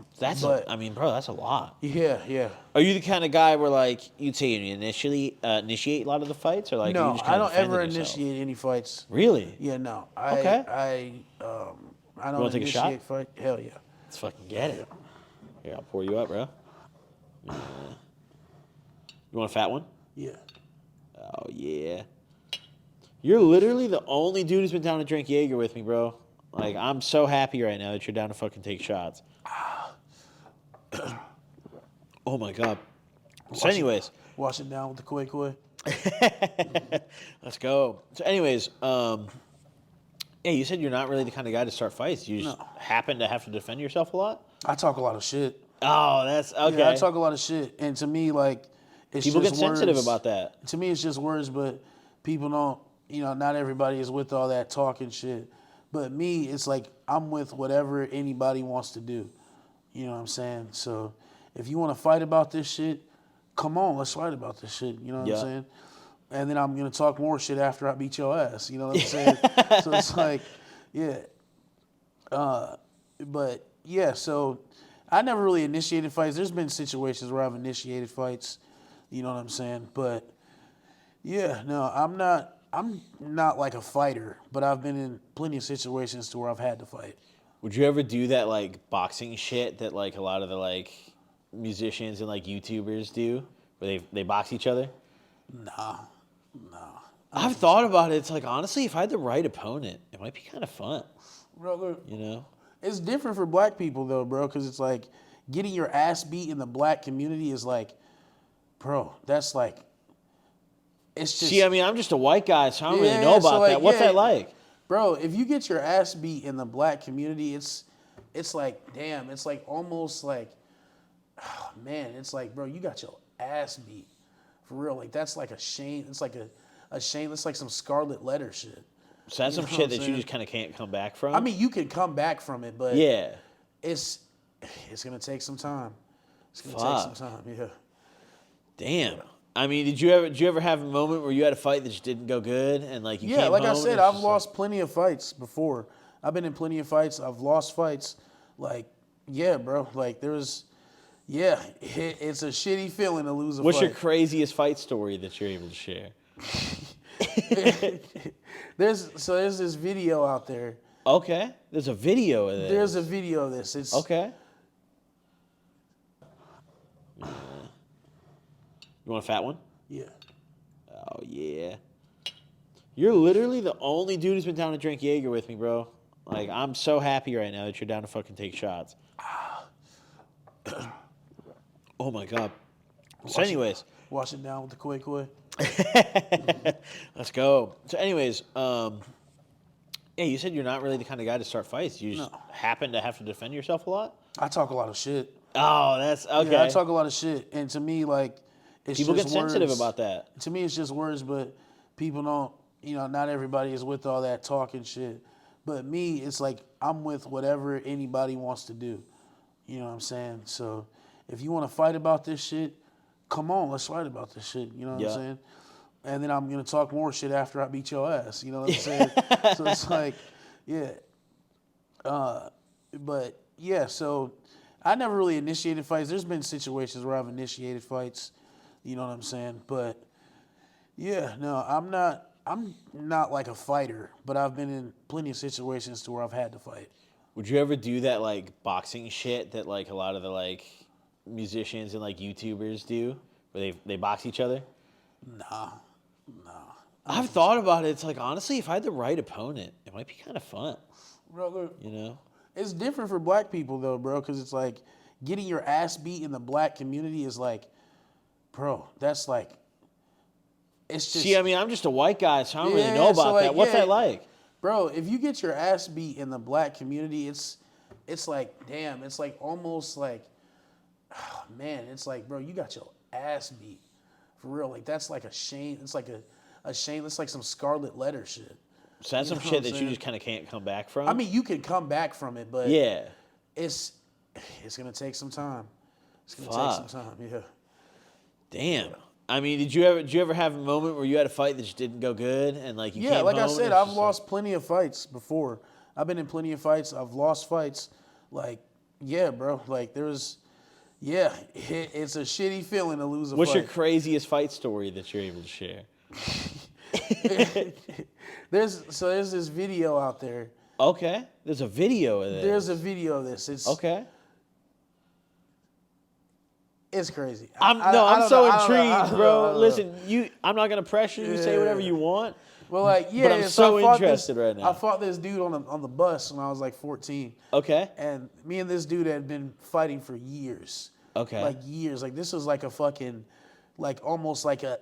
mean, bro, that's a lot. Yeah. Are you the kind of guy where like you'd say you initiate a lot of the fights, or like No, you just kind I of don't ever yourself? initiate any fights. Really? Yeah, no. Okay. I don't wanna take a shot? initiate fight. Hell yeah. Let's fucking get it. Here, I'll pour you up, bro. You want a fat one? Yeah. Oh yeah. You're literally the only dude who's been down to drink Jaeger with me, bro. Like, I'm so happy right now that you're down to fucking take shots. Oh my god. So anyways. Wash it down with the koi. Let's go. So anyways, yeah, you said you're not really the kind of guy to start fights. You just happen to have to defend yourself a lot? I talk a lot of shit. Oh, that's okay. Yeah, I talk a lot of shit. And to me, like, it's people just get sensitive words. about that. To me, it's just words, but people don't, not everybody is with all that talking shit. But me, it's like I'm with whatever anybody wants to do. You know what I'm saying? So if you want to fight about this shit, come on, let's fight about this shit. You know what I'm saying? And then I'm going to talk more shit after I beat your ass. You know what I'm saying? So it's like, yeah. But, yeah, so I never really initiated fights. There's been situations where I've initiated fights. You know what I'm saying? But, yeah, no, I'm not like a fighter, but I've been in plenty of situations to where I've had to fight. Would you ever do that like boxing shit that like a lot of the like musicians and like YouTubers do, where they box each other? Nah. I've thought about it. It's like, honestly, if I had the right opponent, it might be kind of fun. Bro, look, You know? it's different for black people though, bro, because it's like getting your ass beat in the black community is like, bro, that's like, it's just. See, I mean, I'm just a white guy, so I don't really Yeah, know about so, like, that. What's yeah. that like? Bro, if you get your ass beat in the black community, it's like, damn, it's like almost like, oh, man, it's like, bro, you got your ass beat. For real. Like, that's like a shame. It's like a shame. It's like some Scarlet Letter shit. So that's some know what shit I'm that you saying? just kind of can't come back from? I mean, you can come back from it, but yeah. it's going to take some time. It's going to take some time, yeah. Damn. I mean, did you ever have a moment where you had a fight that just didn't go good and like you Yeah, came like home I and said, it's I've just lost plenty of fights before. I've been in plenty of fights. I've lost fights. Like, yeah, bro. Like, it's a shitty feeling to lose a What's fight. your craziest fight story that you're able to share? There's this video out there. Okay. There's a video of this. There's a video of this. It's Okay. You want a fat one? Yeah. Oh, yeah. You're literally the only dude who's been down to drink Jaeger with me, bro. Like, I'm so happy right now that you're down to fucking take shots. Oh, my God. So anyways. Wash it down with the koi. Let's go. So anyways, yeah, you said you're not really the kind of guy to start fights. You just happen to have to defend yourself a lot? I talk a lot of shit. Oh, that's okay. Yeah, I talk a lot of shit. And to me, like, it's People get just sensitive words. about that. To me, it's just words, but people don't, not everybody is with all that talking shit. But me, it's like I'm with whatever anybody wants to do. You know what I'm saying? So if you want to fight about this shit, come on, let's fight about this shit. You know what I'm saying? And then I'm going to talk more shit after I beat your ass. You know what I'm saying? So it's like, yeah. But yeah, so I never really initiated fights. There's been situations where I've initiated fights. You know what I'm saying? But yeah, no, I'm not. I'm not like a fighter, but I've been in plenty of situations to where I've had to fight. Would you ever do that like boxing shit that like a lot of the like musicians and like YouTubers do, where they box each other? Nah, nah. I've thought about it. It's like honestly, if I had the right opponent, it might be kind of fun. Brother, You know? it's different for black people though, bro, because it's like getting your ass beat in the black community is like, bro, that's like, it's just. See, I mean, I'm just a white guy, so I don't really Yeah, know so, about like, that. What's yeah. that like? Bro, if you get your ass beat in the black community, it's like, damn, it's like almost like, oh, man, it's like, bro, you got your ass beat. For real. Like, that's like a shame. It's like a shame. It's like some scarlet letter shit. So that's You some know shit what I'm that you saying? just kind of can't come back from. I mean, you can come back from it, but yeah. it's going to take some time. It's going to Fuck. take some time, yeah. Damn. I mean, did you ever have a moment where you had a fight that just didn't go good and like you Yeah, came like I home and said, it's I've just lost plenty of fights before. I've been in plenty of fights. I've lost fights. Like, yeah, bro. Like, yeah, it's a shitty feeling to lose a What's your fight. craziest fight story that you're able to share? There's this video out there. Okay, there's a video of this. There's a video of this. It's Okay. It's crazy. I'm don't so know. I don't know. intrigued, I don't know. bro. Listen, I'm not gonna pressure you. Say whatever you want. Well, like, yeah, But I'm yeah, so I fought interested right now. I fought this dude on the bus when I was like 14. Okay. And me and this dude had been fighting for years. Okay. Like years. Like this was like a fucking, like almost like an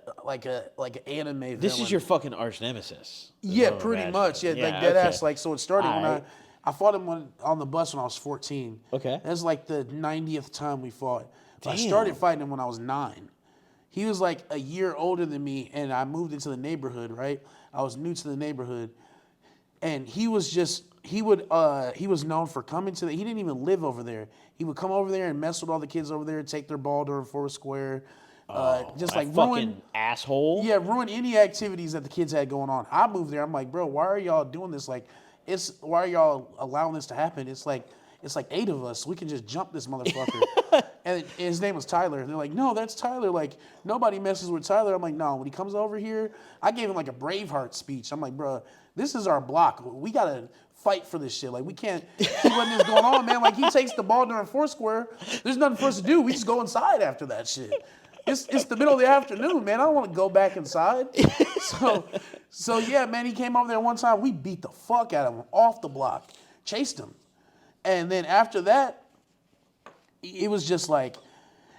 anime villain. This is your fucking arch nemesis. Yeah, Oh, pretty imagine. much. Yeah, like okay. dead ass. Like so, it started when Alright. I fought him on the bus when I was 14. Okay. That's like the 90th time we fought. I Damn. started fighting him when I was 9. He was like a year older than me, and I moved into the neighborhood. Right, I was new to the neighborhood, and he was known for coming to he didn't even live over there. He would come over there and mess with all the kids over there, take their ball during Foursquare, just That like fucking ruin. asshole. Yeah, ruin any activities that the kids had going on. I moved there. I'm like, bro, why are y'all doing this? Like, why are y'all allowing this to happen? It's like 8 of us. We can just jump this motherfucker. And his name was Tyler. And they're like, no, that's Tyler. Like, nobody messes with Tyler. I'm like, no, when he comes over here, I gave him like a Braveheart speech. I'm like, bro, this is our block. We got to fight for this shit. Like, we can't keep letting this going on, man. Like, he takes the ball during Foursquare. There's nothing for us to do. We just go inside after that shit. It's the middle of the afternoon, man. I don't want to go back inside. So yeah, man, he came over there one time. We beat the fuck out of him off the block, chased him. And then after that, it was just like,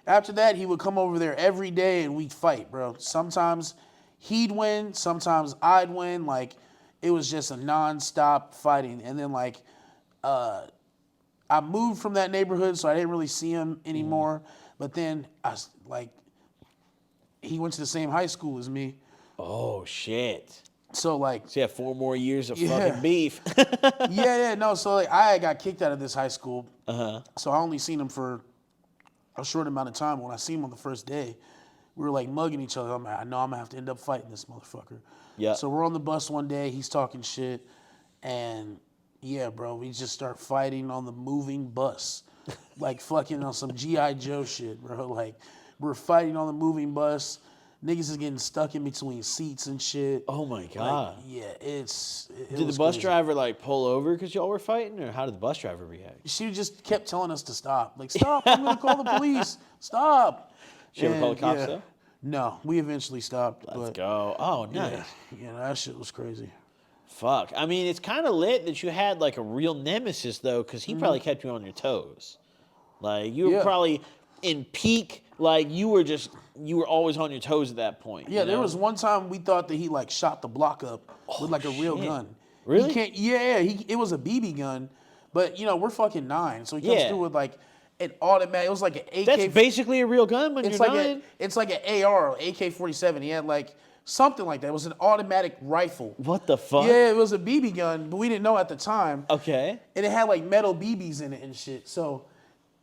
after that, he would come over there every day and we'd fight, bro. Sometimes he'd win, sometimes I'd win. Like, it was just a nonstop fighting. And then, like, I moved from that neighborhood, so I didn't really see him anymore. But then, he went to the same high school as me. Oh shit. So, like, So you have 4 more years of Yeah. fucking beef. no. So, like, I got kicked out of this high school. Uh-huh. So I only seen him for a short amount of time. When I seen him on the first day, we were like mugging each other. I'm like, I know I'm gonna have to end up fighting this motherfucker. Yeah. So we're on the bus one day. He's talking shit, and yeah, bro, we just start fighting on the moving bus, like fucking on some GI Joe shit, bro. Like, we're fighting on the moving bus. Niggas is getting stuck in between seats and shit. Oh my god. Like, yeah, it Did the was bus crazy. driver like pull over because y'all were fighting, or how did the bus driver react? She just kept telling us to stop. Like, stop, I'm gonna call the police. Stop. She ever call the And, cops yeah. though? No, we eventually stopped. Let's but go. Oh, nice. Yeah, that shit was crazy. Fuck. I mean, it's kind of lit that you had like a real nemesis though, because he probably kept you on your toes. Like you were Yeah. probably in peak. Like you were always on your toes at that point. Yeah, you there know? was one time we thought that he like shot the block up with like a real shit. gun. Really? He can't. Yeah, it was a BB gun, but we're fucking 9, so he comes Yeah. through with like an automatic. It was like an AK. That's basically a real gun when It's you're like nine. it's like an AR, AK-47. He had like something like that. It was an automatic rifle. What the fuck? Yeah, it was a BB gun, but we didn't know at the time. Okay. And it had like metal BBs in it and shit. So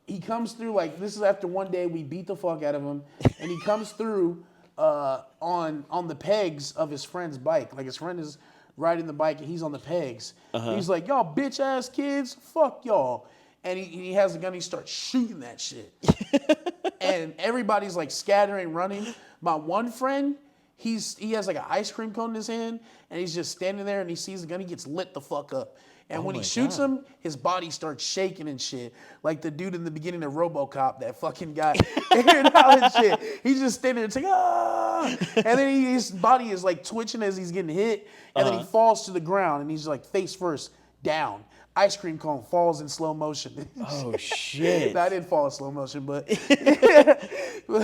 he comes through, like, this is after one day we beat the fuck out of him, and he comes through on the pegs of his friend's bike. Like, his friend is riding the bike, and he's on the pegs. He's like, y'all bitch ass kids, fuck y'all. And he has a gun, he starts shooting that shit. And everybody's like scattering, running. My one friend, he has like an ice cream cone in his hand, and he's just standing there and he sees the gun, he gets lit the fuck up. And when he shoots him, his body starts shaking and shit. Like the dude in the beginning of RoboCop, that fucking guy. And shit. He's just standing there, it's like, ah! And then his body is like twitching as he's getting hit. And then he falls to the ground and he's like face first, down. Ice cream cone falls in slow motion. Oh, shit. No, I didn't fall in slow motion, but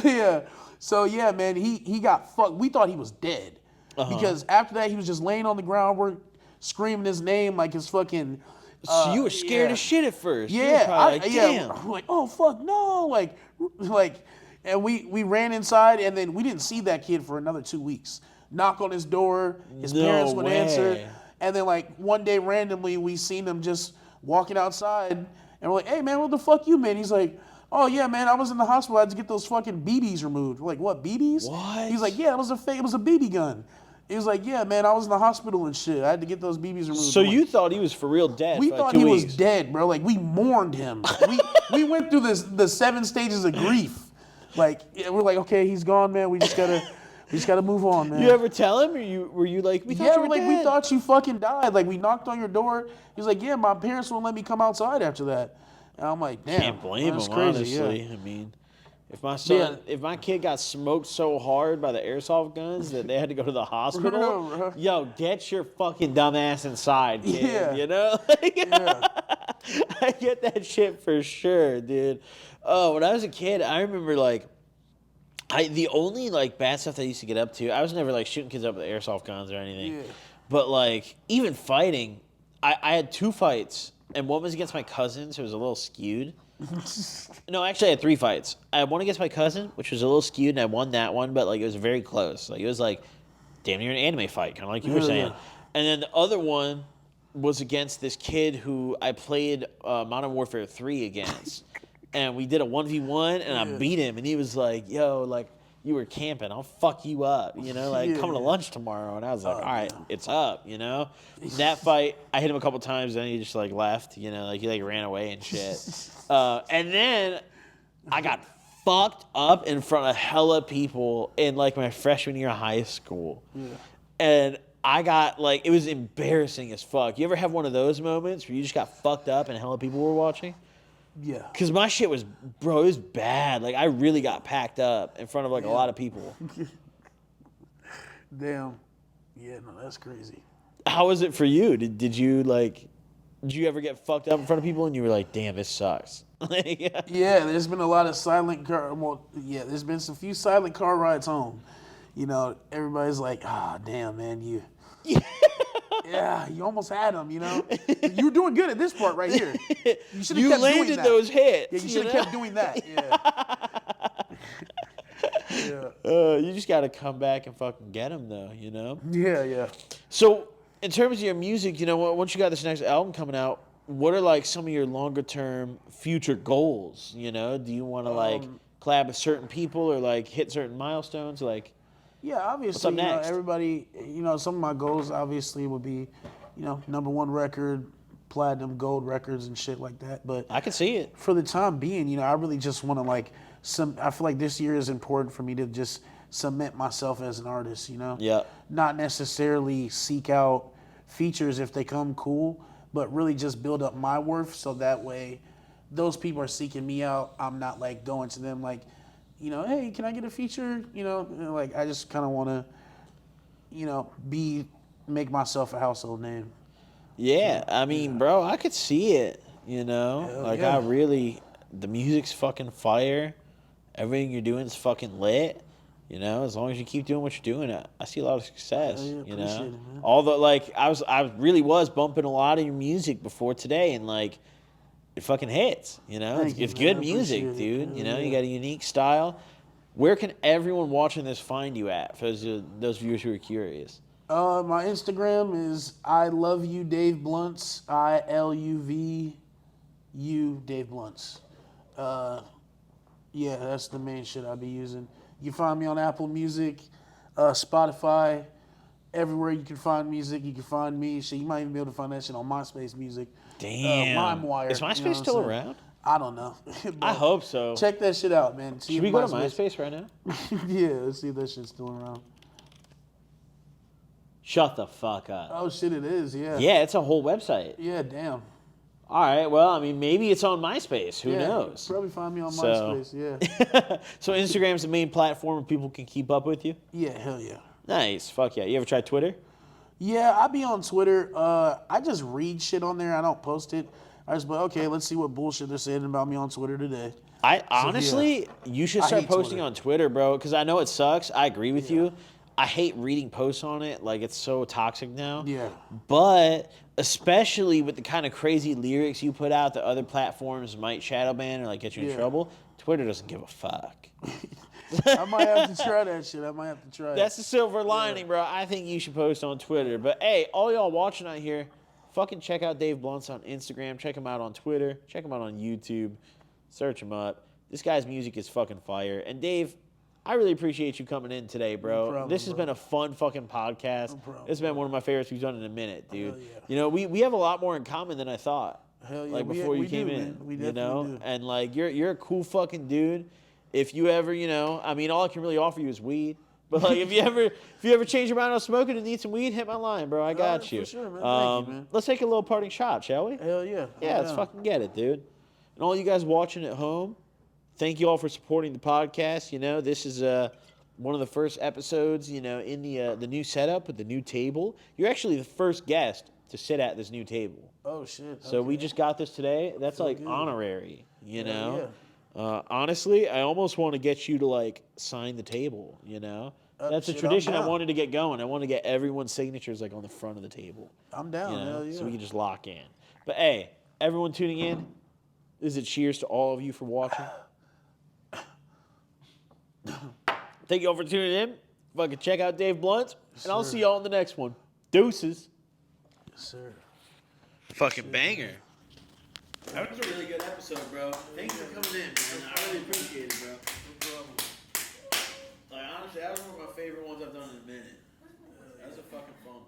yeah. So yeah, man, he got fucked. We thought he was dead. Because after that, he was just laying on the ground, we're screaming his name like his fucking. So you were scared as shit at first. You were Yeah, probably like, damn. I'm like, oh fuck no, like, and we ran inside, and then we didn't see that kid for another 2 weeks. Knock on his door, his parents would answer, and then like one day randomly we seen him just walking outside, and we're like, hey man, what the fuck you man? He's like, oh yeah man, I was in the hospital, I had to get those fucking BBs removed. We're like, what, BBs? What? He's like, yeah, it was a BB gun. He was like, yeah, man, I was in the hospital and shit. I had to get those BBs removed. So you thought he was for real dead? We for thought like 2 he weeks. was dead, bro. Like, we mourned him. we went through the 7 stages of grief. Like, we're like, okay, he's gone, man. We just gotta move on, man. You ever tell him, or were you like, we thought you were like, dead? we thought you fucking died. Like, we knocked on your door. He was like, yeah, my parents won't let me come outside after that. And I'm like, damn. Can't blame that's him, crazy, honestly. yeah. I mean, if my kid got smoked so hard by the airsoft guns that they had to go to the hospital, yo, get your fucking dumb ass inside, kid. Yeah. You know? I get that shit for sure, dude. Oh, when I was a kid, I remember like, the only like bad stuff that I used to get up to, I was never like shooting kids up with airsoft guns or anything. Yeah. But like, even fighting, I had 2 fights, and one was against my cousin, so it was a little skewed. No, actually, I had 3 fights. I had one against my cousin, which was a little skewed, and I won that one, but like it was very close. Like it was like damn near an anime fight, kind of like you were saying. And then the other one was against this kid who I played Modern Warfare 3 against, and we did a 1v1, and I beat him, and he was like, "Yo, like you were camping, I'll fuck you up, you know, like coming to lunch tomorrow." And I was like, "All right, it's up," you know. That fight, I hit him a couple times, and he just like left, you know, like he like ran away and shit. And then I got fucked up in front of hella people in like my freshman year of high school. Yeah. And I got like, it was embarrassing as fuck. You ever have one of those moments where you just got fucked up and hella people were watching? Yeah. Because my shit was, bro, it was bad. Like I really got packed up in front of like a lot of people. Damn. Yeah, no, that's crazy. How was it for you? Did you ever get fucked up in front of people and you were like, damn, this sucks? Yeah, there's been a lot of there's been some few silent car rides home. You know, everybody's like, damn, man, you. Yeah, you almost had him, you know. You were doing good at this part right here. You should have kept doing that. You landed those hits. Yeah, you should have kept doing that. Yeah. You just got to come back and fucking get him, though, you know? Yeah. So, in terms of your music, you know, once you got this next album coming out, what are, like, some of your longer-term future goals, you know? Do you want to, like, collab with certain people or, like, hit certain milestones? Like, yeah, obviously, what's up next? Everybody, some of my goals, obviously, would be, #1 record, platinum, gold records and shit like that. But I can see it. For the time being, I really just want to, like, I feel like this year is important for me to just cement myself as an artist, Yeah. Not necessarily seek out features if they come cool, but really just build up my worth so that way those people are seeking me out. I'm not like going to them like, hey, can I get a feature? Like I just kind of want to, make myself a household name. Yeah, I mean, bro, I could see it, the music's fucking fire. Everything you're doing is fucking lit. As long as you keep doing what you're doing, I see a lot of success. Yeah, appreciate it, man. Although, like, I really was bumping a lot of your music before today, and like, it fucking hits. It's good music, dude. You got a unique style. Where can everyone watching this find you at? For those viewers who are curious. My Instagram is I love you Dave Blunts. ILUVU Dave Blunts. Yeah, that's the main shit I'll be using. You can find me on Apple Music, Spotify, everywhere you can find music, you can find me. Shit, you might even be able to find that shit on MySpace Music. Damn. LimeWire. Is you know MySpace what I'm still saying? around? I don't know. I But hope so. check that shit out, man. See Should if we go to MySpace right now? Yeah, let's see if that shit's still around. Shut the fuck up. Oh shit, it is. Yeah. Yeah, it's a whole website. Yeah. Damn. All right, well, I mean, maybe it's on MySpace. Who Yeah, knows? Probably find me on So- MySpace. Yeah. So Instagram's the main platform where people can keep up with you? Yeah. Hell yeah. Nice. Fuck yeah. You ever tried Twitter? Yeah, I be on Twitter. I just read shit on there. I don't post it. I just be like, okay, let's see what bullshit they're saying about me on Twitter today. I honestly, you should I start hate posting Twitter. on Twitter, bro, because I know it sucks. I agree with you. I hate reading posts on it. Like, it's so toxic now. Yeah. But especially with the kind of crazy lyrics you put out that other platforms might shadow ban or, like, get you in Yeah. trouble, Twitter doesn't give a fuck. I might have to try that shit. I might have to try That's it. the silver lining, bro. I think you should post on Twitter. But, hey, all y'all watching out here, fucking check out Dave Blunts on Instagram. Check him out on Twitter. Check him out on YouTube. Search him up. This guy's music is fucking fire. And, Dave, I really appreciate you coming in today, bro. No problem, this has bro. been a fun fucking podcast. No problem, It's been one of my favorites we've done in a minute, dude. Hell yeah. You know, we have a lot more in common than I thought. Hell yeah, Like we- before you we came do, in, man. We you definitely know, do. and like you're a cool fucking dude. If you ever, you know, I mean, all I can really offer you is weed. But like, if you ever change your mind on smoking and need some weed, hit my line, bro. I got right, you. for sure, man. Thank you, man. Let's take a little parting shot, shall we? Hell yeah. Yeah, let's fucking get it, dude. And all you guys watching at home, thank you all for supporting the podcast. You know, this is one of the first episodes, you know, in the new setup with the new table. You're actually the first guest to sit at this new table. Oh shit. So we just got this today. That's like good. honorary, you Hell know? Honestly, I almost want to get you to like sign the table, you know? That's a shit, I'm tradition I down. wanted to get going. I want to get everyone's signatures like on the front of the table. I'm down. You know, Hell yeah. so we can just lock in. But hey, everyone tuning in, this is a cheers to all of you for watching. Thank you all for tuning in. Fucking check out Dave Blunt, and I'll sir. see y'all in the next one. Deuces. Yes, sir. Fucking banger. That was a really good episode, bro. Thanks for coming in, man. I really appreciate it, bro. No problem. Like, honestly, that was one of my favorite ones I've done in a minute. That was a fucking fun one.